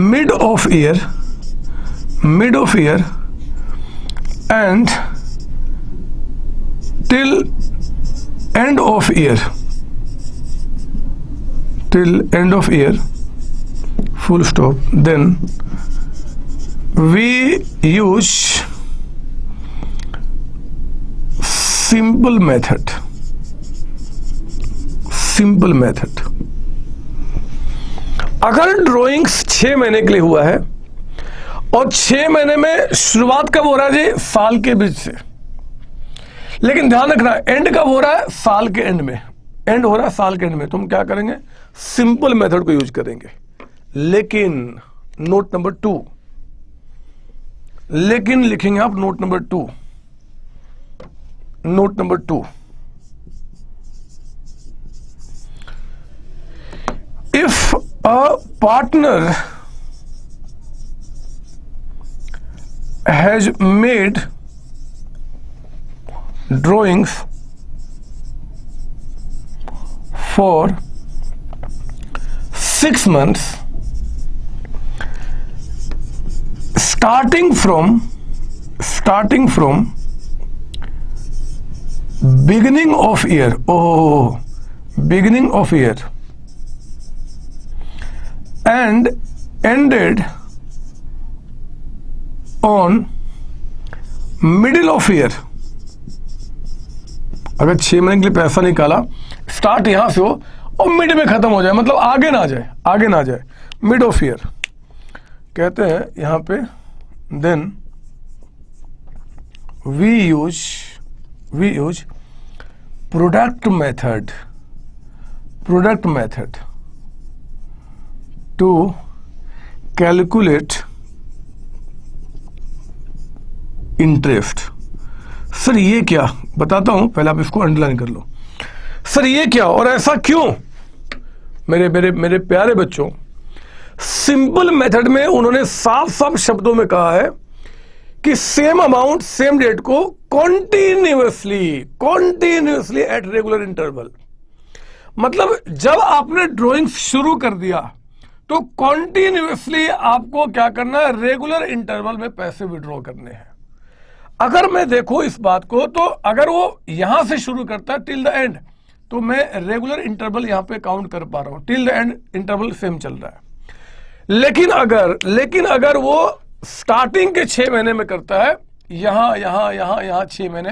A: mid of year and till end of year, full stop, then we use simple method। अगर drawings 6 महीने के लिए हुआ है और 6 महीने में शुरुआत कब हो रहा है जी, साल के बीच से, लेकिन ध्यान रखना एंड कब हो रहा है, साल के एंड में, एंड हो रहा है साल के एंड में, तो हम क्या करेंगे सिंपल मेथड को यूज करेंगे। लेकिन नोट नंबर 2, लेकिन लिखेंगे आप note number 2, note number 2, if a partner has made drawings for 6 months starting from beginning of year, beginning of year and ended on middle of year। अगर 6 महीने के लिए पैसा निकाला, स्टार्ट यहां से हो और मिड में खत्म हो जाए, मतलब आगे ना जाए, मिड ऑफ ईयर कहते हैं यहां पे, then we use product method to calculate interest. Sir ये क्या, बताता हूं, पहले आप इसको अंडरलाइन कर लो। सर ये क्या और ऐसा क्यों? मेरे प्यारे बच्चों, सिंपल मेथड में उन्होंने साफ शब्दों में कहा है कि सेम अमाउंट सेम डेट को कॉन्टिन्यूअसली एट रेगुलर इंटरवल। मतलब जब आपने ड्राइंग शुरू कर दिया तो कॉन्टिन्यूसली आपको क्या करना है, रेगुलर इंटरवल में पैसे विड्रॉ करने हैं। अगर मैं देखूं इस बात को, तो अगर वो यहां से शुरू करता है टिल द एंड, तो मैं रेगुलर इंटरवल यहां पे काउंट कर पा रहा हूं, till the end interval same चल रहा है। लेकिन अगर वो स्टार्टिंग के 6 महीने में करता है, यहां 6 महीने,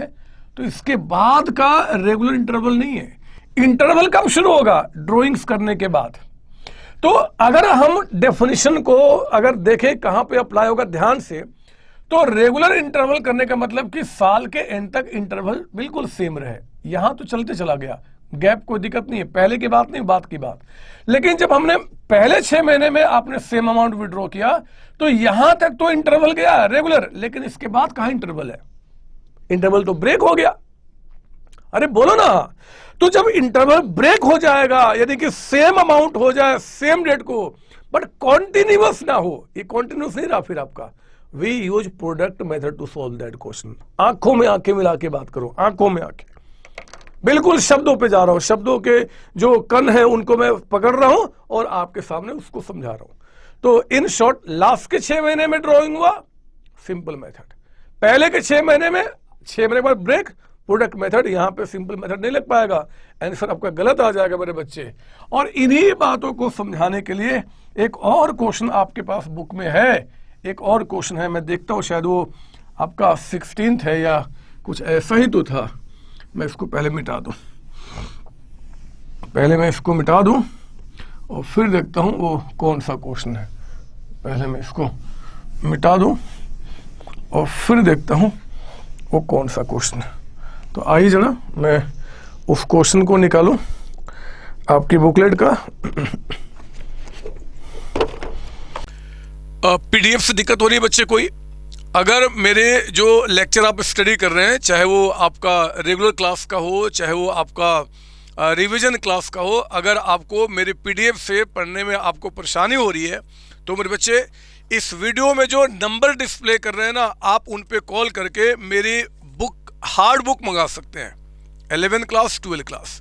A: तो इसके बाद का रेगुलर इंटरवल नहीं है। इंटरवल कब शुरू होगा, ड्रॉइंग्स करने के बाद। तो अगर हम डेफिनेशन को अगर देखें कहां पे अप्लाई होगा ध्यान से, तो रेगुलर इंटरवल करने का मतलब कि साल के एंड तक इंटरवल बिल्कुल सेम रहे। यहां तो चलते चला गया, गैप कोई दिक्कत नहीं है, पहले की बात नहीं, बात की बात। लेकिन जब हमने पहले 6 महीने में आपने सेम अमाउंट विड्रॉ किया, तो यहां तक तो इंटरवल गया रेगुलर, लेकिन इसके बाद कहां इंटरवल है, इंटरवल तो ब्रेक हो गया। अरे बोलो ना, तो जब इंटरवल ब्रेक हो जाएगा, यानी कि सेम अमाउंट हो जाए सेम डेट को, बट कॉन्टिन्यूअस ना हो, ये कॉन्टिन्यूअस नहीं रहा फिर आपका। We use product method to solve that question. आंखों में आंखें मिला के बात करो, आंखों में आंखें, बिल्कुल शब्दों पे जा रहा हूं, शब्दों के जो कण है उनको मैं पकड़ रहा हूं और आपके सामने उसको समझा रहा हूं। तो इन शॉर्ट, लास्ट के 6 महीने में ड्रॉइंग हुआ, सिंपल मेथड। पहले के 6 महीने में, 6 महीने के बाद ब्रेक, प्रोडक्ट मेथड। यहां पे सिंपल मेथड नहीं लग पाएगा, आंसर आपका गलत आ जाएगा मेरे बच्चे। और इन्हीं बातों को समझाने के लिए एक और क्वेश्चन आपके पास बुक में है, एक और क्वेश्चन है, मैं देखता हूं शायद वो आपका 16th है या कुछ ऐसा ही तो था। मैं इसको पहले मिटा दूं, पहले मैं इसको मिटा दूं और फिर देखता हूं वो कौन सा क्वेश्चन है। पहले मैं इसको मिटा दूं और फिर देखता हूं वो कौन सा क्वेश्चन है। तो आइए जरा मैं उस क्वेश्चन को निकालूं आपकी बुकलेट का। पीडीएफ से दिक्कत हो रही है बच्चे कोई? अगर मेरे जो लेक्चर आप स्टडी कर रहे हैं, चाहे वो आपका रेगुलर क्लास का हो, चाहे वो आपका रिवीजन क्लास का हो, अगर आपको मेरे पीडीएफ से पढ़ने में आपको परेशानी हो रही है, तो मेरे बच्चे इस वीडियो में जो नंबर डिस्प्ले कर रहे हैं ना, आप उन पे कॉल करके मेरी बुक, हार्ड बुक मंगा सकते हैं, 11 क्लास 12 क्लास।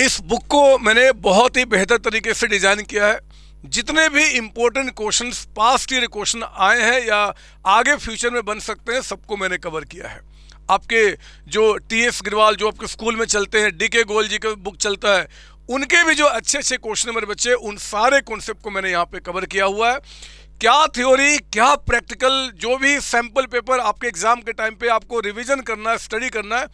A: इस बुक को मैंने बहुत ही बेहतर तरीके से डिज़ाइन किया है। जितने भी important questions, past year question आए हैं या आगे फ्यूचर में बन सकते हैं, सबको मैंने कवर किया है। आपके जो टीएस गिरवाल जो आपके स्कूल में चलते हैं, डीके गोयल जी का बुक चलता है, उनके भी जो अच्छे अच्छे क्वेश्चन है मेरे बच्चे, उन सारे कॉन्सेप्ट को मैंने यहाँ पे कवर किया हुआ है। क्या थ्योरी, क्या प्रैक्टिकल, जो भी सैंपल पेपर आपके एग्जाम के टाइम पे आपको रिवीजन करना है, स्टडी करना है,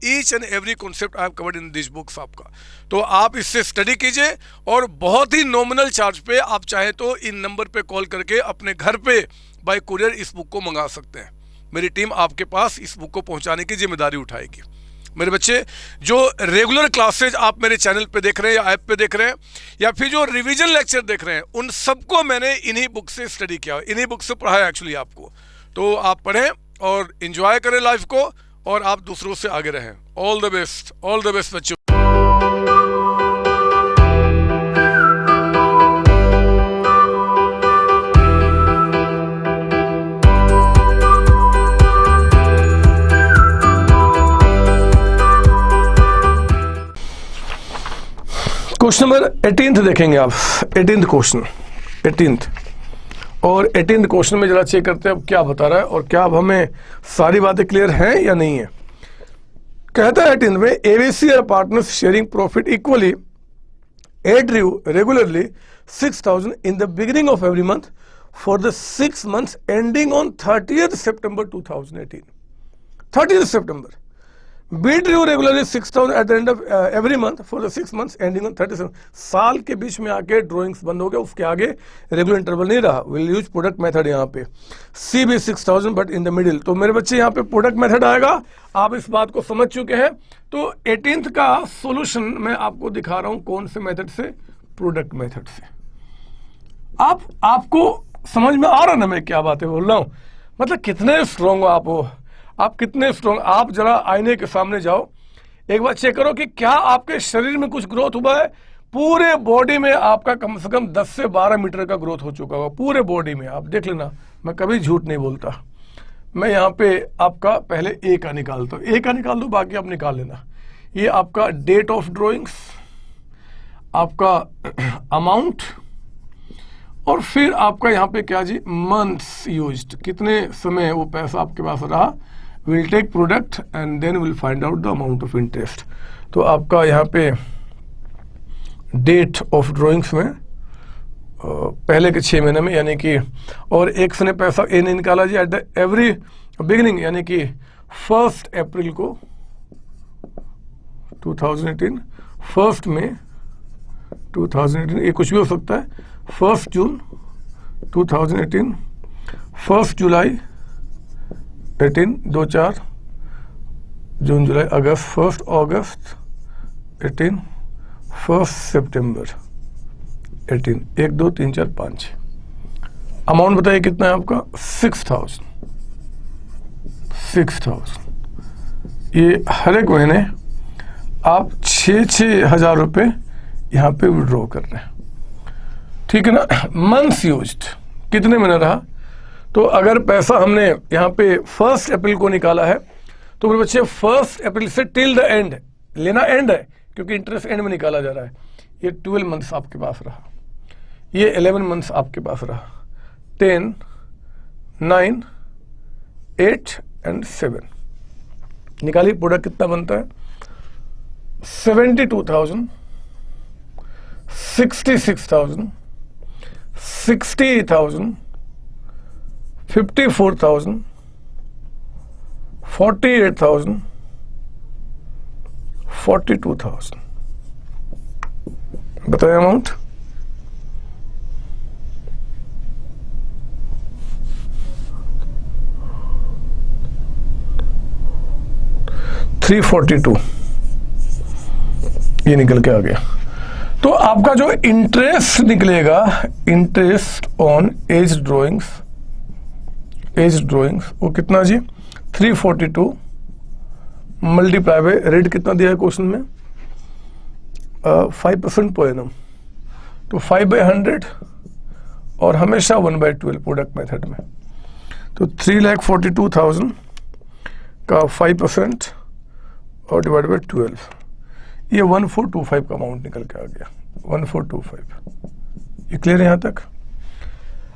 A: each and every concept I have covered in this books आपका। तो आप इससे स्टडी कीजिए और बहुत ही नॉमिनल चार्ज पे आप चाहे तो इन नंबर पे कॉल करके अपने घर पे बाय कुरियर इस बुक को मंगा सकते हैं। मेरी टीम आपके पास इस बुक को पहुंचाने की जिम्मेदारी उठाएगी। मेरे बच्चे, जो रेगुलर क्लासेज आप मेरे चैनल पे देख रहे हैं या ऐप पे देख रहे हैं, या फिर जो रिवीजन लेक्चर देख रहे हैं, उन सबको मैंने इन्हीं बुक से स्टडी किया, इन्हीं बुक से पढ़ाया एक्चुअली आपको। तो आप पढ़ें और एंजॉय करें लाइफ को, और आप दूसरों से आगे रहें। ऑल द बेस्ट बच्चों। क्वेश्चन नंबर 18 देखेंगे आप, 18th क्वेश्चन, 18th। और 18th क्वेश्चन में जरा चेक करते हैं अब क्या बता रहा है और क्या अब हमें सारी बातें क्लियर हैं या नहीं है। कहता है 18th में, एबीसी और partners sharing profit equally add regularly 6,000 in the beginning of every month for the 6 months ending on 30th September 2018। 30th September bid drew regularly 6,000 at the end of every month for the 6 months ending on 37। साल के बीच में आके drawings बंद हो गया, उसके आगे regular interval नहीं रहा। विल यूज प्रोडक्ट मेथड यहाँ पे, सी भी 6,000 बट इन द मिडिल। तो मेरे बच्चे यहाँ पे प्रोडक्ट मेथड आएगा, आप इस बात को समझ चुके हैं। तो 18th का सोल्यूशन मैं आपको दिखा रहा हूँ, कौन से मेथड से, प्रोडक्ट मेथड से। आपको समझ में आ रहा ना मैं क्या बातें बोल रहा हूँ, मतलब कितने स्ट्रॉन्ग हो आप कितने स्ट्रॉन्ग। आप जरा आईने के सामने जाओ, एक बार चेक करो कि क्या आपके शरीर में कुछ ग्रोथ हुआ है। पूरे बॉडी में आपका कम से कम 10 से 12 मीटर का ग्रोथ हो चुका होगा, पूरे बॉडी में। आप देख लेना, मैं कभी झूठ नहीं बोलता। मैं यहाँ पे आपका पहले ए का निकालता हूँ, ए का निकाल दो, बाकी आप निकाल लेना। ये आपका डेट ऑफ ड्रॉइंग्स, आपका अमाउंट, और फिर आपका यहाँ पे क्या जी, मंथ्स यूज्ड, कितने समय वो पैसा आपके पास रहा। Will take product and then will find out the amount of interest. तो आपका यहाँ पे डेट ऑफ ड्राइंग्स में पहले के 6 महीने में, यानी कि, और एक से ने पैसा ए ने निकाला जी एट द एवरी बिगिनिंग, यानी कि 1 अप्रैल को 2018, 1 मई 2018, ये कुछ भी हो सकता है, 1 जून 2018, 1 जुलाई 18, 2-4 जून जुलाई अगस्त, 1 अगस्त 18, 1 सितंबर 18, 1 2 3 4 5। अमाउंट बताइए कितना है आपका, 6,000। ये हर एक महीने आप 6-6 हजार रुपये यहाँ पे विड्रॉ कर रहे हैं, ठीक है ना। मंथ्स यूज्ड, कितने महीने रहा। तो अगर पैसा हमने यहाँ पे 1 अप्रैल को निकाला है तो मेरे बच्चे 1 अप्रैल से टिल द एंड लेना, एंड है क्योंकि इंटरेस्ट एंड में निकाला जा रहा है। ये 12 मंथ्स आपके पास रहा, ये 11 मंथ्स आपके पास रहा, 10, 9, 8 एंड 7। निकालिए प्रोडक्ट कितना बनता है, 72,000, 66,000, 60,000, 54,000, 48,000, 42,000। बताइए अमाउंट। $342 ये निकल के आ गया। तो आपका जो इंटरेस्ट निकलेगा, इंटरेस्ट ऑन एज ड्राइंग्स, वो कितना जी, 342 मल्टीप्लाई बाय रेट कितना दिया है क्वेश्चन में, 5% पर एनम, तो 5/100 और हमेशा 1/12 प्रोडक्ट मेथड में। तो 3,42,000 का 5% और डिवाइड बाय 12, ये 1425 का अमाउंट निकल के आ गया, 1425। ये क्लियर है यहाँ तक।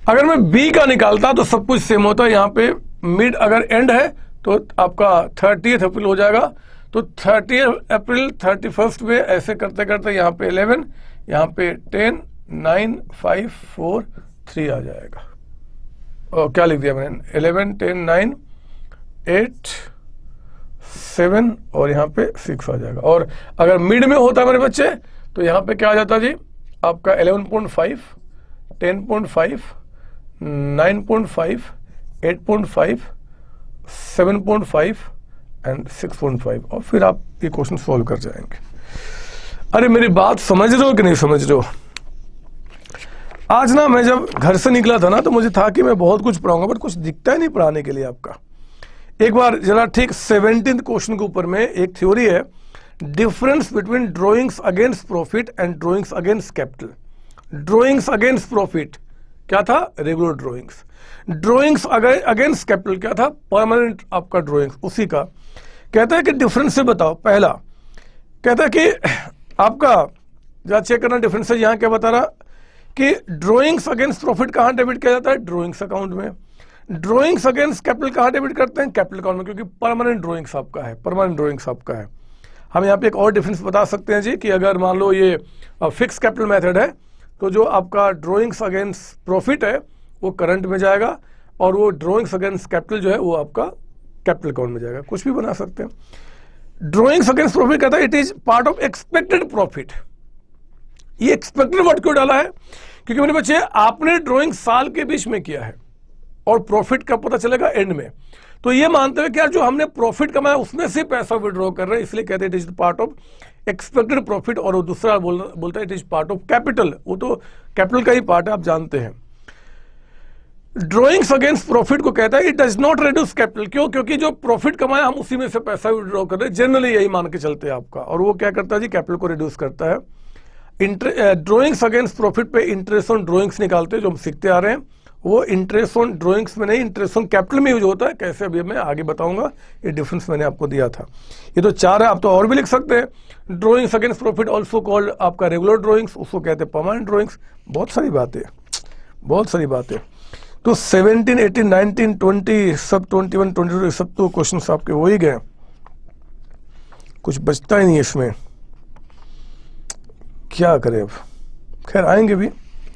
A: अगर मैं बी का निकालता तो सब कुछ सेम होता है। यहाँ पे मिड अगर एंड है तो आपका 30 अप्रैल हो जाएगा, तो 30 अप्रैल 31 में ऐसे करते करते यहाँ पे 11, यहाँ पे 10, 9, 5, 4, 3 आ जाएगा। और क्या लिख दिया मैंने, 11, 10, 9, 8, 7 और यहाँ पे 6 आ जाएगा। और अगर मिड में होता मेरे बच्चे तो यहाँ पे क्या आ जाता जी, आपका 11.5, 10.5, 9.5, 8.5, 7.5 एंड 6.5, और फिर आप ये क्वेश्चन सॉल्व कर जाएंगे। अरे मेरी बात समझ रहे हो कि नहीं समझ रहे हो। आज ना मैं जब घर से निकला था ना तो मुझे था कि मैं बहुत कुछ पढ़ाऊंगा, बट कुछ दिखता ही नहीं पढ़ाने के लिए आपका। एक बार जरा ठीक 17th क्वेश्चन के ऊपर में एक थ्योरी है, difference between drawings against profit and drawings against capital. Drawings against profit क्या था, regular drawings. Drawings against capital क्या था, परमानेंट आपका ड्राइंग्स। उसी का कहता है कि डिफरेंस से बताओ। पहला कहता है कि आपका जरा चेक करना डिफरेंस है। यहाँ क्या बता रहा कि ड्राइंग्स अगेंस्ट प्रॉफिट कहाँ डेबिट किया जाता है, ड्राइंग्स अकाउंट में। ड्राइंग्स अगेंस्ट कैपिटल कहाँ डेबिट करते हैं, कैपिटल अकाउंट में, क्योंकि परमानेंट ड्राइंग्स आपका है, परमानेंट ड्राइंग्स आपका है। हम यहाँ पे एक और डिफरेंस बता सकते हैं जी कि अगर मान लो ये फिक्स कैपिटल मेथड है तो जो आपका ड्राइंग्स अगेंस्ट प्रॉफिट है वो करंट में जाएगा, और वो ड्राइंग्स अगेंस्ट कैपिटल जो है वो आपका कैपिटल अकाउंट में जाएगा। कुछ भी बना सकते हैं। ड्राइंग्स अगेंस्ट प्रॉफिट कहता है it is part of expected profit. ये एक्सपेक्टेड वर्ड क्यों डाला है, क्योंकि मेरे बच्चे आपने ड्राइंग साल के बीच में किया है और प्रॉफिट का पता चलेगा एंड में। तो ये मानते हुए कि यार जो हमने प्रॉफिट कमाया उसमें से पैसा विड्रॉ कर रहे हैं, इसलिए कहते हैं it is part of expected profit. और वो दूसरा बोलता है it is part of capital, वो तो कैपिटल का ही पार्ट है, आप जानते हैं। ड्राइंग्स अगेंस्ट प्रॉफिट को कहता है it does not reduce capital. क्यों, क्योंकि जो प्रॉफिट कमाया हम उसी में से पैसा विड्रॉ कर रहे हैं, जनरली यही मान के चलते हैं आपका। और वो क्या करता है जी, कैपिटल को रिड्यूस करता है। ड्राइंग्स अगेंस्ट प्रॉफिट पे इंटरेस्ट ऑन ड्राइंग्स निकालते हैं, जो हम सीखते आ रहे हैं। वो इंटरेस्ट ऑन ड्राइंग्स में नहीं, इंटरेस्ट ऑन कैपिटल में यूज होता है। कैसे अभी मैं आगे बताऊंगा, ये डिफरेंस मैंने आपको दिया था। ये तो 4 है, आप तो और भी लिख सकते हैं। Drawings against profit also called आपका रेगुलर ड्राइंग्स, उसको कहते हैं परमानेंट ड्राइंग्स। बहुत सारी बातें, बहुत सारी बातें। तो 17, 18, 19, 20 सब 21, 22 सब तो क्वेश्चन आपके हो ही गए, कुछ बचता ही नहीं इसमें, क्या करें अब। खैर आएंगे भी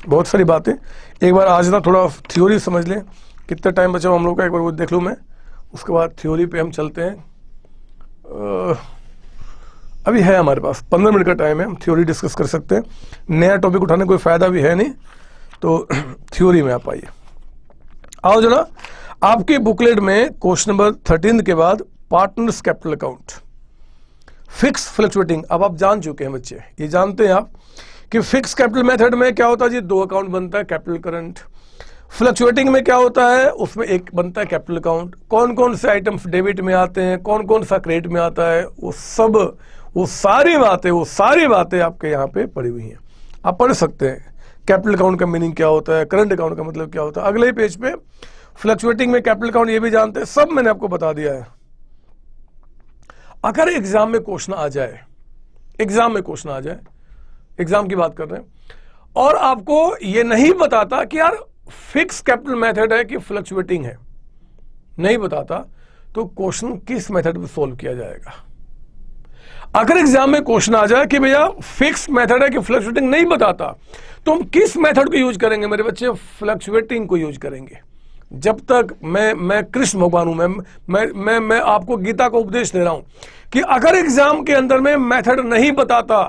A: बहुत सारी बातें। एक बार आज ना थोड़ा थ्योरी समझ लें, कितना टाइम बचा हम लोग का एक बार वो देख लूँ मैं, उसके बाद थ्योरी पे हम चलते हैं। अभी है हमारे पास 15 मिनट का टाइम है, हम थ्योरी डिस्कस कर सकते हैं। नया टॉपिक उठाने कोई फायदा भी है नहीं, तो थ्योरी में आप आइए। आओ जना, आपके बुकलेट में क्वेश्चन नंबर 13 के बाद partners capital account, fix fluctuating. अब आप जान चुके हैं बच्चे, ये जानते हैं आप कि फिक्स कैपिटल मेथड में क्या होता है जी, 2 अकाउंट बनता है, कैपिटल करंट। फ्लक्चुएटिंग में क्या होता है, उसमें एक बनता है कैपिटल अकाउंट। कौन कौन से आइटम्स डेबिट में आते हैं, कौन कौन सा क्रेडिट में आता है, वो सारी बातें आपके यहाँ पे पड़ी हुई हैं, आप पढ़ सकते हैं। कैपिटल अकाउंट का मीनिंग क्या होता है, करंट अकाउंट का मतलब क्या होता है। अगले पेज पे फ्लक्चुएटिंग में कैपिटल अकाउंट ये भी जानते हैं, सब मैंने आपको बता दिया है। अगर एग्जाम में क्वेश्चन आ जाए, एग्जाम की बात कर रहे हैं, और आपको ये नहीं बताता कि यार फिक्स कैपिटल मेथड है कि फ्लक्चुएटिंग है, नहीं बताता, तो क्वेश्चन किस मेथड में सोल्व किया जाएगा। अगर एग्जाम में क्वेश्चन आ जाए कि भैया फिक्स मेथड है कि फ्लक्चुएटिंग नहीं बताता, तो हम किस मेथड को यूज करेंगे मेरे बच्चे, फ्लक्चुएटिंग को यूज करेंगे। जब तक मैं कृष्ण भगवान हूं, मैं आपको गीता को उपदेश दे रहा हूं कि अगर एग्जाम के अंदर में मेथड नहीं बताता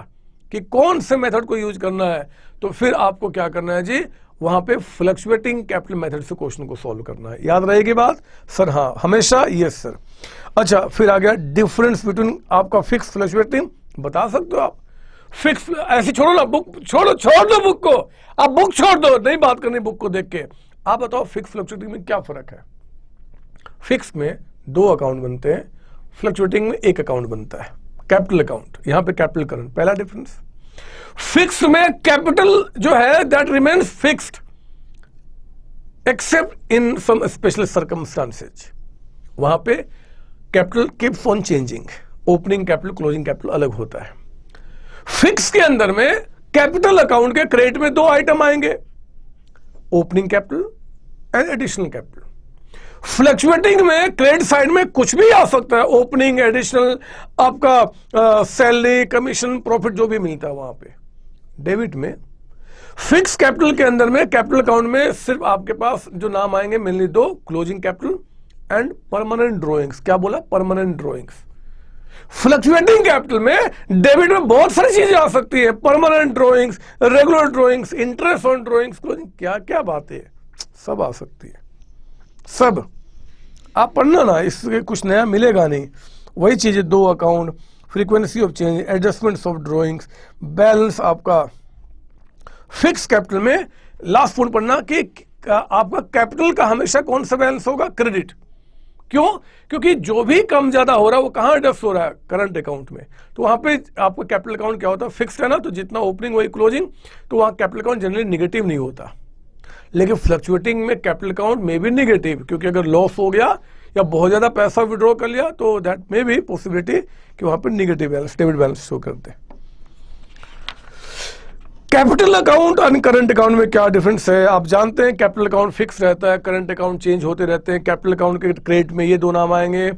A: कि कौन से मेथड को यूज करना है, तो फिर आपको क्या करना है जी, वहां पे फ्लक्चुएटिंग कैपिटल मेथड से क्वेश्चन को सॉल्व करना है। याद रहेगी बात सर? हाँ, हमेशा यस सर। अच्छा, फिर आ गया डिफरेंस बिटवीन आपका फिक्स फ्लक्चुएटिंग, बता सकते हो आप? फिक्स ऐसे छोड़ो ना, बुक छोड़ दो बुक को, आप बुक छोड़ दो, नहीं बात करनी बुक को देख के। आप बताओ फिक्स फ्लक्चुएटिंग में क्या फर्क है? फिक्स में 2 अकाउंट बनते हैं, फ्लक्चुएटिंग में 1 अकाउंट बनता है, कैपिटल अकाउंट, यहां पे कैपिटल करंट, पहला डिफरेंस। फिक्स में कैपिटल जो है that remains fixed except in some special circumstances, वहां पे capital keeps on changing, opening capital closing capital अलग होता है। फिक्स के अंदर में कैपिटल अकाउंट के क्रेडिट में 2 आइटम आएंगे, opening capital and additional capital. Fluctuating में क्रेडिट साइड में कुछ भी आ सकता है, ओपनिंग, एडिशनल, आपका सैलरी, कमीशन, प्रॉफिट जो भी मिलता है वहां पे। डेबिट में फिक्स कैपिटल के अंदर में कैपिटल अकाउंट में सिर्फ आपके पास जो नाम आएंगे mainly 2, closing capital and permanent drawings. क्या बोला? Permanent drawings. फ्लक्चुएटिंग कैपिटल में डेबिट में बहुत सारी चीजें आ सकती है, permanent drawings, regular drawings, interest on drawings, closing, क्या क्या बातें सब आ सकती है। सब आप पढ़ना ना, इससे कुछ नया मिलेगा नहीं, वही चीजें। 2 account, frequency of change, adjustments of drawings, balance आपका फिक्स कैपिटल में। लास्ट पॉइंट पढ़ना कि आपका कैपिटल का हमेशा कौन सा बैलेंस होगा? क्रेडिट। क्यों? क्योंकि जो भी कम ज्यादा हो रहा है वो कहां एडजस्ट हो रहा है? करंट अकाउंट में। तो वहां पे आपका कैपिटल अकाउंट क्या होता है? फिक्स है ना, तो जितना ओपनिंग वही क्लोजिंग, तो वहां कैपिटल अकाउंट जनरली निगेटिव नहीं होता। लेकिन फ्लक्चुएटिंग में कैपिटल अकाउंट में भी निगेटिव, क्योंकि अगर लॉस हो गया या बहुत ज्यादा पैसा विड्रॉ कर लिया तो दैट मे बी पॉसिबिलिटी कि वहां पर negative balance, debit balance show करते हैं। कैपिटल अकाउंट और करंट अकाउंट में क्या डिफरेंस है? आप जानते हैं कैपिटल अकाउंट फिक्स रहता है, करंट अकाउंट चेंज होते रहते हैं। कैपिटल अकाउंट के क्रेडिट में ये 2 नाम आएंगे,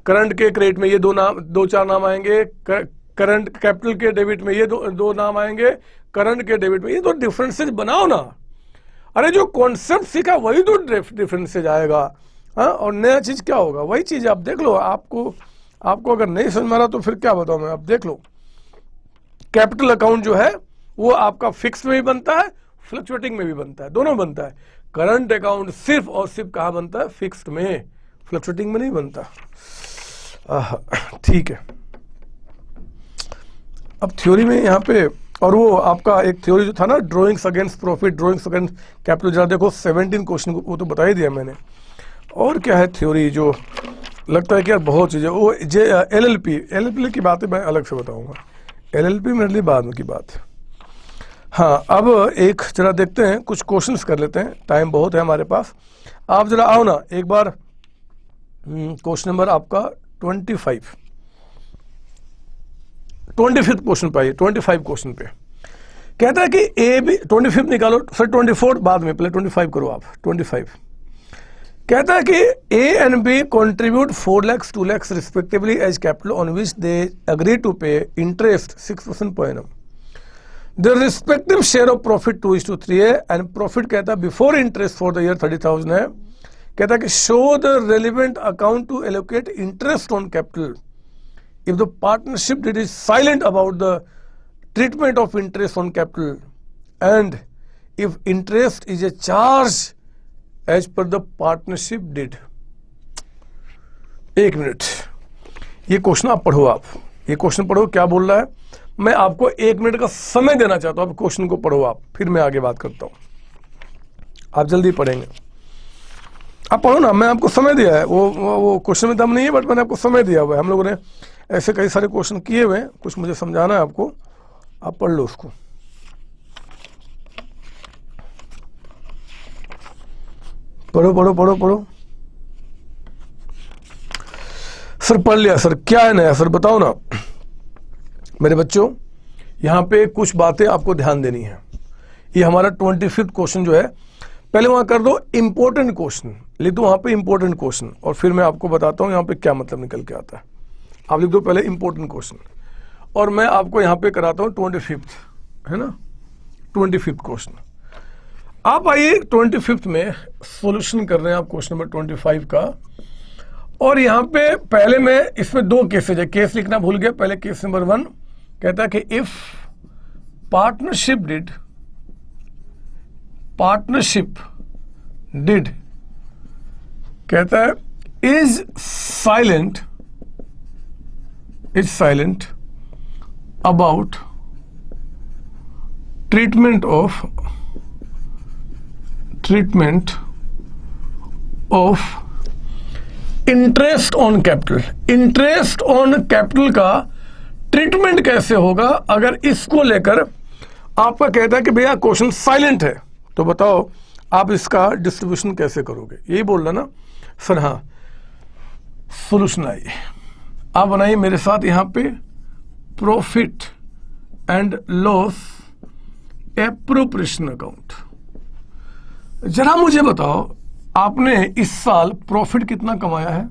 A: करंट के क्रेडिट में ये 2-4 नाम आएंगे, करंट कैपिटल के डेबिट में ये 2 नाम आएंगे, करंट के डेबिट में ये 2 डिफरेंसेज बनाओ ना। अरे जो कॉन्सेप्ट सीखा वही तो डिफरेंसेज आएगा। हाँ, और नया चीज क्या होगा? वही चीज आप देख लो। आपको अगर नहीं समझ में आ रहा तो फिर क्या बताऊं मैं, आप देख लो। कैपिटल अकाउंट जो है वो आपका फिक्स में भी बनता है, फ्लक्चुएटिंग में भी बनता है, दोनों बनता है। करंट अकाउंट सिर्फ और सिर्फ कहां बनता है? फिक्स्ड में, फ्लक्चुएटिंग में नहीं बनता। ठीक है, अब थ्योरी में यहाँ पे, और वो आपका एक थ्योरी जो था ना, drawings against profit, drawings against capital, जरा देखो 17 क्वेश्चन वो तो बता ही दिया मैंने। और क्या है थ्योरी जो लगता है कि यार बहुत चीजें, वो एलएलपी की बातें मैं अलग से बताऊंगा, एलएलपी मेरे लिए बाद में की बात है। हाँ, अब एक जरा देखते हैं, कुछ क्वेश्चंस कर लेते हैं, टाइम बहुत है हमारे पास। आप जरा आओ ना एक बार, क्वेश्चन नंबर आपका 25 क्वेश्चन पे आइए, 25 क्वेश्चन पे। कहता है कि ए बी 25 निकालो सर, 24 बाद में, पहले 25 करो आप। 25 कहता है कि A and B contribute 4 lakhs 2 lakhs respectively as capital on which they agree to pay interest 6% per annum. The respective share of profit 2:3 है एंड प्रॉफिट कहता है before interest for the year 30,000 है। कहता है कि show the relevant account to allocate interest on capital if the partnership deed is silent about the treatment of interest on capital and if interest is a charge as per the partnership deed. एक minute, ये question आप पढ़ो, आप ये question पढ़ो क्या बोल रहा है। मैं आपको 1 मिनट का समय देना चाहता हूं, आप क्वेश्चन को पढ़ो आप, फिर मैं आगे बात करता हूं। आप जल्दी पढ़ेंगे, आप पढ़ो ना, मैं आपको समय दिया है। वो क्वेश्चन में दम नहीं है, बट मैंने आपको समय दिया हुआ है। हम लोगों ने ऐसे कई सारे क्वेश्चन किए हुए हैं, कुछ मुझे समझाना है आपको, आप पढ़ लो उसको। पढ़ो पढ़ो पढ़ो पढ़ो। सर पढ़ लिया सर, क्या है नया सर बताओ ना। मेरे बच्चों यहां पे कुछ बातें आपको ध्यान देनी है। ये हमारा 25वां क्वेश्चन जो है, पहले वहां कर दो इंपॉर्टेंट क्वेश्चन, लिख दो वहां पे इंपॉर्टेंट क्वेश्चन, और फिर मैं आपको बताता हूं यहां पे क्या मतलब निकल के आता है। आप लिख दो पहले इंपॉर्टेंट क्वेश्चन, और मैं आपको यहां पे कराता हूं 25, है ना, 25 क्वेश्चन। आप आइए 25 में सॉल्यूशन कर रहे हैं आप क्वेश्चन नंबर 25 का। और यहां पे पहले मैं इसमें 2 केसेज है, केस लिखना भूल गया। पहले केस नंबर 1 कहता है कि इफ पार्टनरशिप डिड कहता है is silent about treatment of interest on capital. Interest on capital का ट्रीटमेंट कैसे होगा अगर इसको लेकर आपका कहता है कि भैया क्वेश्चन साइलेंट है, तो बताओ आप इसका डिस्ट्रीब्यूशन कैसे करोगे। यही बोल रहा ना सर। हाँ, सॉल्यूशन आइए आप बनाइए मेरे साथ यहां पे। Profit and loss appropriation account. जरा मुझे बताओ आपने इस साल प्रॉफिट कितना कमाया है।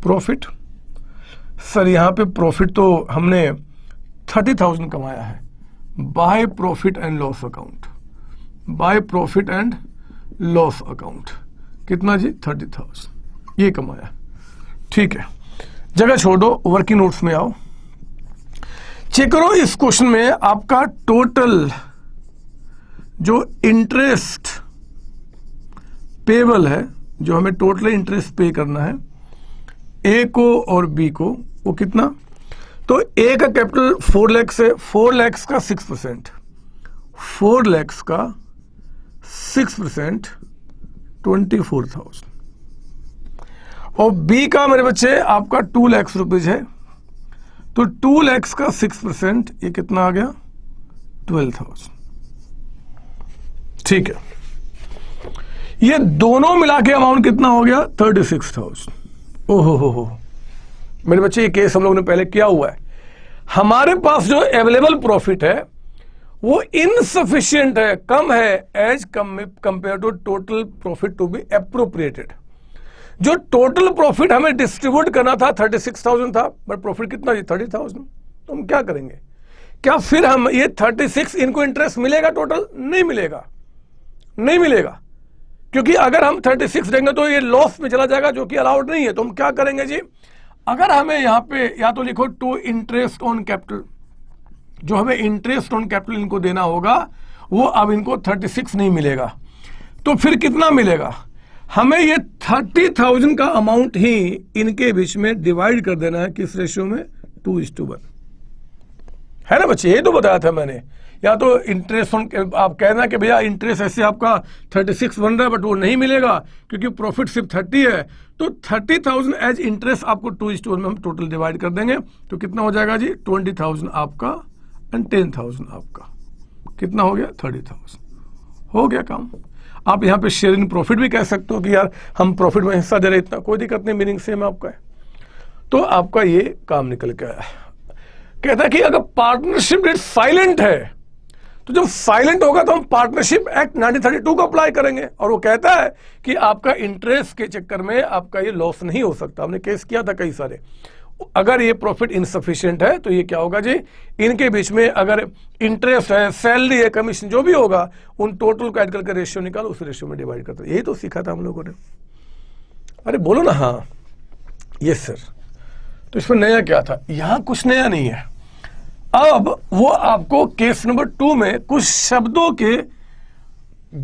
A: प्रॉफिट सर यहां पे प्रॉफिट तो हमने 30,000 कमाया है by profit and loss account. By profit and loss account कितना जी, 30,000 ये कमाया। ठीक है, जगह छोड़ दो, वर्किंग नोट्स में आओ, चेक करो इस क्वेश्चन में आपका टोटल जो इंटरेस्ट पेबल है, जो हमें टोटल इंटरेस्ट पे करना है ए को और बी को, वो कितना। तो ए का कैपिटल 4 लाख से 4 लाख का 6%, 4 लाख का 6% 24,000। और बी का मेरे बच्चे आपका 2 लाख रुपीज है, तो 2 लाख का 6% ये कितना आ गया, 12,000। ठीक है, ये दोनों मिला के अमाउंट कितना हो गया, 36,000। ओहो हो, मेरे बच्चे ये केस हम लोगों ने पहले किया हुआ है। हमारे पास जो अवेलेबल प्रॉफिट है वो इनसफिशिएंट है, कम है, as compare to total profit to be appropriated. जो टोटल प्रॉफिट हमें डिस्ट्रीब्यूट करना था 36,000 था, बट प्रॉफिट कितना जी, 30,000। तो हम क्या करेंगे, क्या फिर हम ये 36 इनको इंटरेस्ट मिलेगा टोटल? नहीं मिलेगा, नहीं मिलेगा, क्योंकि अगर हम 36 देंगे तो ये लॉस में चला जाएगा, जो कि अलाउड नहीं है। तो हम क्या करेंगे जी, अगर हमें यहां पे या तो लिखो टू इंटरेस्ट ऑन कैपिटल, जो हमें इंटरेस्ट ऑन कैपिटल इनको देना होगा वो अब इनको 36 नहीं मिलेगा, तो फिर कितना मिलेगा, हमें ये 30,000 का अमाउंट ही इनके बीच में डिवाइड कर देना है। किस रेशियो में, 2:1, है ना बच्चे, ये तो बताया था मैंने। या तो इंटरेस्ट ऑन, आप कहना कि भैया इंटरेस्ट ऐसे आपका 36 बन रहा है, बट वो नहीं मिलेगा क्योंकि प्रॉफिट सिर्फ 30 है, तो 30,000 एज इंटरेस्ट आपको 2:1 में हम टोटल डिवाइड कर देंगे। तो कितना हो जाएगा जी, 20,000 आपका एंड 10,000 आपका, कितना हो गया, 30,000। हो गया काम। आप यहाँ पे शेयर इन प्रॉफिट भी कह सकते हो कि यार हम प्रॉफिट में हिस्सा दे रहे, इतना कोई दिक्कत नहीं, मीनिंग सेम आपका है। तो आपका ये काम निकल के आया। कहता है कि अगर पार्टनरशिप डेट साइलेंट है तो जब साइलेंट होगा तो हम पार्टनरशिप एक्ट 1932 को अप्लाई करेंगे, और वो कहता है कि आपका इंटरेस्ट के चक्कर में आपका ये लॉस नहीं हो सकता। हमने केस किया था कई सारे। अगर ये प्रॉफिट इनसफिशिएंट है तो ये क्या होगा जी, इनके बीच में अगर इंटरेस्ट है, सैलरी है, कमीशन जो भी होगा, उन टोटल को ऐड करके रेशियो निकालो, उस रेशियो में डिवाइड करते। यही तो सीखा था हम लोगों ने। अरे बोलो ना हाँ, यस सर। तो इसमें नया क्या था? यहां कुछ नया नहीं है। अब वो आपको केस नंबर 2 में कुछ शब्दों के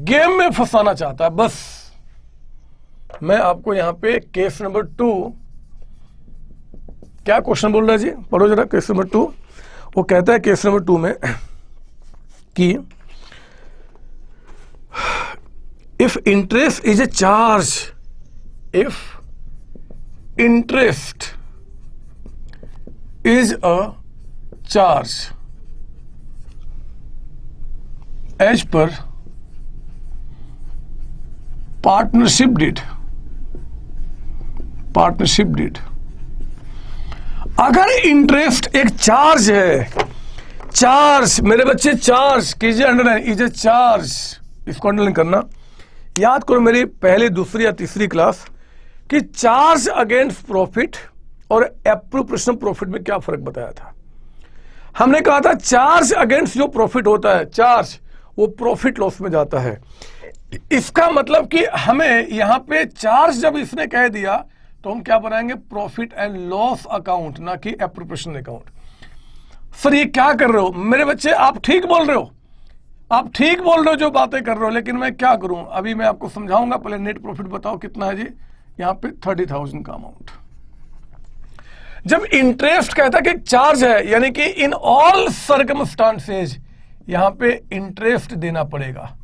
A: गेम में फंसाना चाहता है बस। मैं आपको यहां पे केस नंबर 2, क्या क्वेश्चन बोल रहा है जी, पढ़ो जरा केस नंबर 2। वो कहता है केस नंबर 2 में कि if interest is a charge, if interest is a charge as per partnership deed, अगर इंटरेस्ट एक चार्ज है, चार्ज मेरे बच्चे चार्ज कीजिए, अंडरलाइन इज ए चार्ज, इसको अंडरलाइन करना। याद करो मेरी पहली, दूसरी या तीसरी क्लास कि चार्ज अगेंस्ट प्रॉफिट और एप्रोप्रिएशन प्रॉफिट में क्या फर्क बताया था। हमने कहा था चार्ज अगेंस्ट जो प्रॉफिट होता है, चार्ज वो प्रॉफिट लॉस में जाता है। इसका मतलब कि हमें यहां पे चार्ज जब इसने कह दिया तो हम क्या बनाएंगे, प्रॉफिट एंड लॉस अकाउंट, ना कि एप्रोप्रिएशन अकाउंट। सर ये क्या कर रहे हो मेरे बच्चे, आप ठीक बोल रहे हो, आप ठीक बोल रहे हो जो बातें कर रहे हो, लेकिन मैं क्या करूं, अभी मैं आपको समझाऊंगा। पहले नेट प्रॉफिट बताओ कितना है जी, यहां पे 30,000 का अमाउंट। जब इंटरेस्ट कहता है कि चार्ज है, यानी कि इन ऑल सर्कमस्टांसेज यहां पे इंटरेस्ट देना पड़ेगा,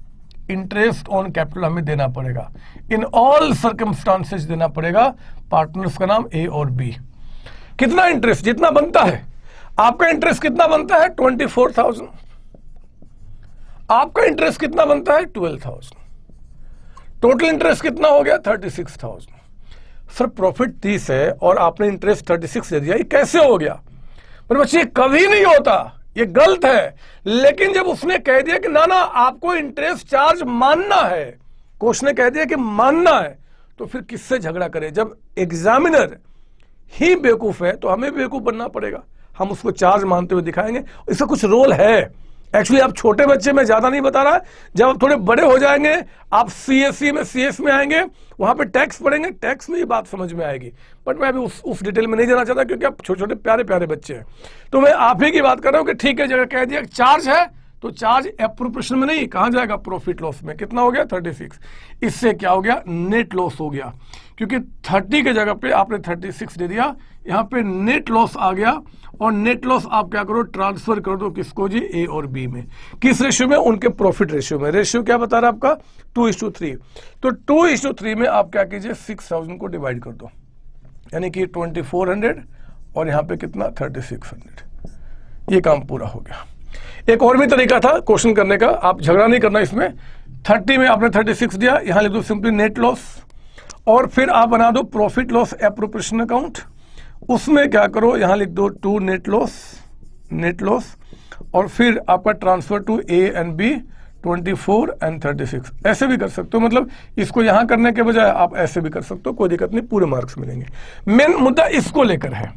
A: इंटरेस्ट ऑन कैपिटल हमें देना पड़ेगा, इन ऑल सर्कमस्टांसेज देना पड़ेगा। पार्टनर्स का नाम ए और बी। कितना इंटरेस्ट, जितना बनता है। आपका इंटरेस्ट कितना बनता है, 24,000। आपका इंटरेस्ट कितना बनता है, 12,000। टोटल इंटरेस्ट कितना हो गया, 36,000। सर प्रॉफिट 30 है और आपने इंटरेस्ट 36 दे दिया, ये कैसे हो गया? मेरे बच्चे कभी नहीं होता, ये गलत है। लेकिन जब उसने कह दिया कि ना ना आपको इंटरेस्ट चार्ज मानना है, कोच ने कह दिया कि मानना है, तो फिर किससे झगड़ा करें? जब एग्जामिनर ही बेवकूफ है तो हमें बेवकूफ बनना पड़ेगा, हम उसको चार्ज मानते हुए दिखाएंगे। इसका कुछ रोल है। एक्चुअली आप छोटे बच्चे में ज्यादा नहीं बता रहा, जब आप थोड़े बड़े हो जाएंगे, आप सीएससी में, सीएस में आएंगे, वहां पे टैक्स पढ़ेंगे, टैक्स में ये बात समझ में आएगी। बट मैं अभी उस डिटेल में नहीं जाना चाहता, क्योंकि आप छोटे छोटे प्यारे प्यारे बच्चे हैं। तो मैं आप ही की बात कर रहा हूं कि ठीक है, जगह कह दिया चार्ज है तो चार्ज एप्रोप्रिएशन में नहीं, कहां जाएगा, प्रॉफिट लॉस में। कितना हो गया, 36। इससे क्या हो गया, नेट लॉस हो गया, क्योंकि 30 के जगह पे आपने 36 दे दिया, यहां पे नेट लॉस आ गया। और नेट लॉस आप क्या करो, ट्रांसफर कर दो किसको जी, ए और बी में। किस रेशियो में, उनके प्रॉफिट रेशियो में। रेशियो क्या बता रहा है आपका, 2:3। तो 2:3 में आप क्या कीजिए, 6,000 को डिवाइड कर दो, यानी कि 2400 और यहां पे कितना, 3600। ये काम पूरा हो गया। एक और भी तरीका था क्वेश्चन करने का, आप झगड़ा नहीं करना इसमें। 30 में आपने 36 दिया, यहां लिख दो सिंपली नेट लॉस, और फिर आप बना दो प्रॉफिट लॉस एप्रोप्रिएशन अकाउंट। उसमें क्या करो, यहां लिख दो 2 नेट लॉस, और फिर आपका transfer to A and B, 24 and 36। ऐसे भी कर सकते हो, मतलब इसको यहां करने के बजाय आप ऐसे भी कर सकते हो, कोई दिक्कत नहीं, पूरे मार्क्स मिलेंगे। मेन मुद्दा इसको लेकर है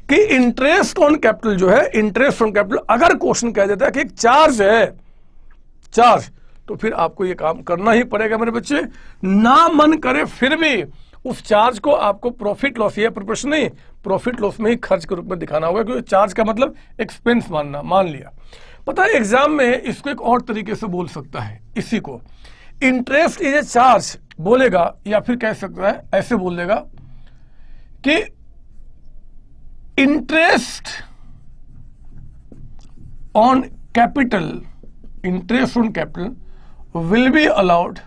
A: कि इंटरेस्ट ऑन कैपिटल जो है, इंटरेस्ट ऑन कैपिटल अगर क्वेश्चन कह देता है कि एक चार्ज है, चार्ज, तो फिर आपको ये काम करना ही पड़ेगा मेरे बच्चे। ना मन करे फिर भी उस चार्ज को आपको प्रॉफिट लॉस, ये प्रोपोर्शन नहीं, प्रॉफिट लॉस में ही खर्च के रूप में दिखाना होगा, क्योंकि चार्ज का मतलब एक्सपेंस मानना, मान लिया। पता है एग्जाम में इसको एक और तरीके से बोल सकता है, इसी को इंटरेस्ट इज ए चार्ज बोलेगा, या फिर कह सकता है ऐसे बोल देगा कि interest on capital, interest on capital will be allowed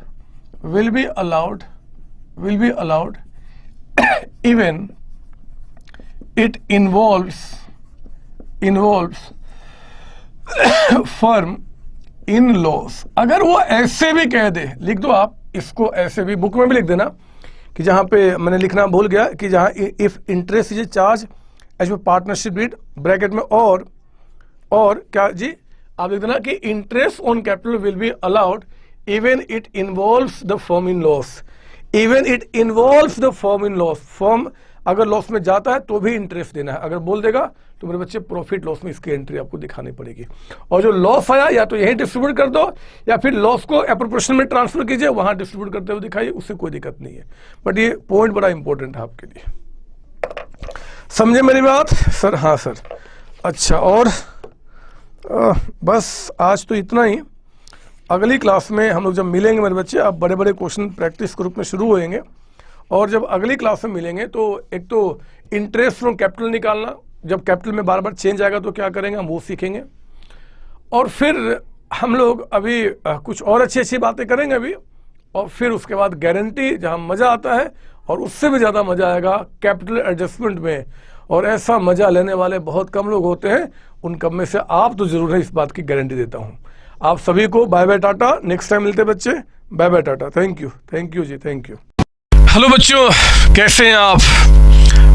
A: even it involves firm in loss। अगर वो ऐसे भी कह दे, लिख दो आप इसको, ऐसे भी बुक में भी लिख देना कि जहां पे मैंने लिखना भूल गया कि जहां if interest is a charge as a partnership deed, bracket में और क्या जी, आप देखते ना कि interest on capital will be allowed even it involves the firm in loss, even it involves the firm in loss. Firm अगर loss में जाता है तो भी इंटरेस्ट देना है, अगर बोल देगा तो मेरे बच्चे प्रॉफिट लॉस में इसकी एंट्री आपको दिखानी पड़ेगी। और जो लॉस आया या तो यहीं डिस्ट्रीब्यूट कर दो या फिर लॉस को एप्रोप्रिएशन में ट्रांसफर कीजिए, वहां डिस्ट्रीब्यूट करते हुए दिखाइए, उससे कोई दिक्कत नहीं है। बट ये पॉइंट बड़ा इंपॉर्टेंट है आपके लिए, समझे मेरी बात सर? हाँ सर। अच्छा, और बस आज तो इतना ही। अगली क्लास में हम लोग जब मिलेंगे मेरे बच्चे, अब बड़े बड़े क्वेश्चन प्रैक्टिस के रूप में शुरू होएंगे, और जब अगली क्लास में मिलेंगे तो एक तो इंटरेस्ट फ्रॉम कैपिटल निकालना, जब कैपिटल में बार बार चेंज आएगा तो क्या करेंगे हम वो सीखेंगे। और फिर हम लोग अभी कुछ और अच्छी अच्छी बातें करेंगे अभी, और फिर उसके बाद गारंटी जहां मज़ा आता है और उससे भी ज़्यादा मज़ा आएगा कैपिटल एडजस्टमेंट में, और ऐसा मज़ा लेने वाले बहुत कम लोग होते हैं, उन कम में से आप तो जरूर है, इस बात की गारंटी देता हूँ। आप सभी को bye bye tata, next time मिलते बच्चे, bye bye tata, thank you जी, थैंक यू। हेलो बच्चों, कैसे हैं आप?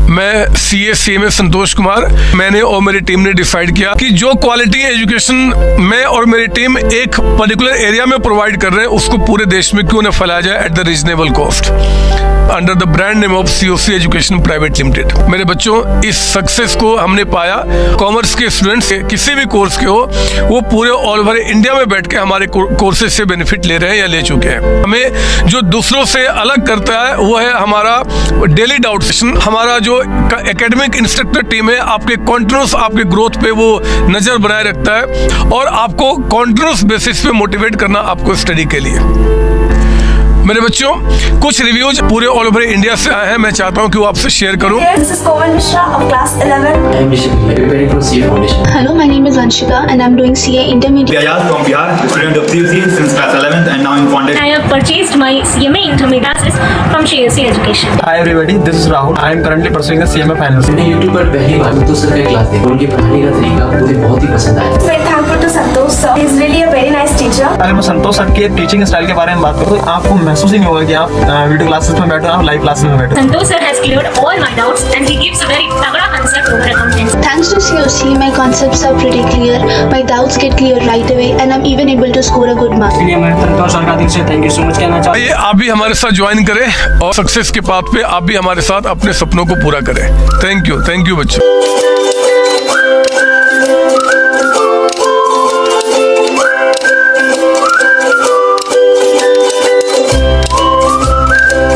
A: मैं CA संतोष कुमार। मैंने और मेरी टीम ने डिसाइड किया कि जो क्वालिटी एजुकेशन मैं और मेरी टीम एक पर्टिकुलर एरिया में प्रोवाइड कर रहे हैं, उसको पूरे देश में क्यों न फैलाया जाए at the reasonable cost, under the brand name of COC education private limited. मेरे बच्चों, इस सक्सेस को हमने पाया, कॉमर्स के स्टूडेंट्स किसी भी कोर्स के हो, वो पूरे ऑल ओवर इंडिया में बैठ के हमारे कोर्सेज से बेनिफिट ले रहे हैं या ले चुके हैं। हमें जो दूसरों से अलग करता है वो है हमारा डेली डाउट सेशन। हमारा जो एकेडमिक इंस्ट्रक्टर टीम है, आपके कॉन्टिन्यूस आपके ग्रोथ पे वो नजर बनाए रखता है और आपको कॉन्टिन्यूस बेसिस पे मोटिवेट करना आपको स्टडी के लिए। मेरे बच्चों, कुछ रिव्यूज पूरे ऑल ओवर इंडिया से आए हैं, मैं चाहता हूं कि वो आपसे शेयर करूं।
B: This is Komal Mishra of class 11.
C: I am Nishit, preparing for CA Foundation.
D: Hello, my name is Anshika and I'm doing CA Intermediate.
E: Ayaz from Bihar, student of CUC since class 11th and now in Foundation.
F: I have purchased my CMA intermediate classes from COC Education.
G: Hi everybody, this is Rahul. I am currently pursuing the CMA finals.
C: मैंने YouTube पर पहली बार संतोष sir का class देखा, उनके पढ़ाने का तरीका मुझे बहुत ही पसंद आया।
B: Very thankful to Santosh sir. He is really a very nice teacher.
G: अगर मैं संतोष सर के टीचिंग स्टाइल के बारे में बात करूँ तो आपको महसूस ही नहीं होगा कि आप वीडियो क्लासेस में बैठो, आप लाइव क्लासेस में बैठो।
F: Santosh sir has cleared all my doubts and he gives a very तगड़ा answer to our accountancy.
D: Thanks to COC, my concepts are pretty clear, my doubts get clear right away and I'm even able to score a good mark.
G: इसलिए मैं संतोष sir का दिल से thank you so much कहना चाहता हूँ।
A: आइए आप भी हमारे साथ ज्वाइन करें और सक्सेस के पाथ पे आप भी हमारे साथ अपने सपनों को पूरा करें। थैंक यू बच्चों।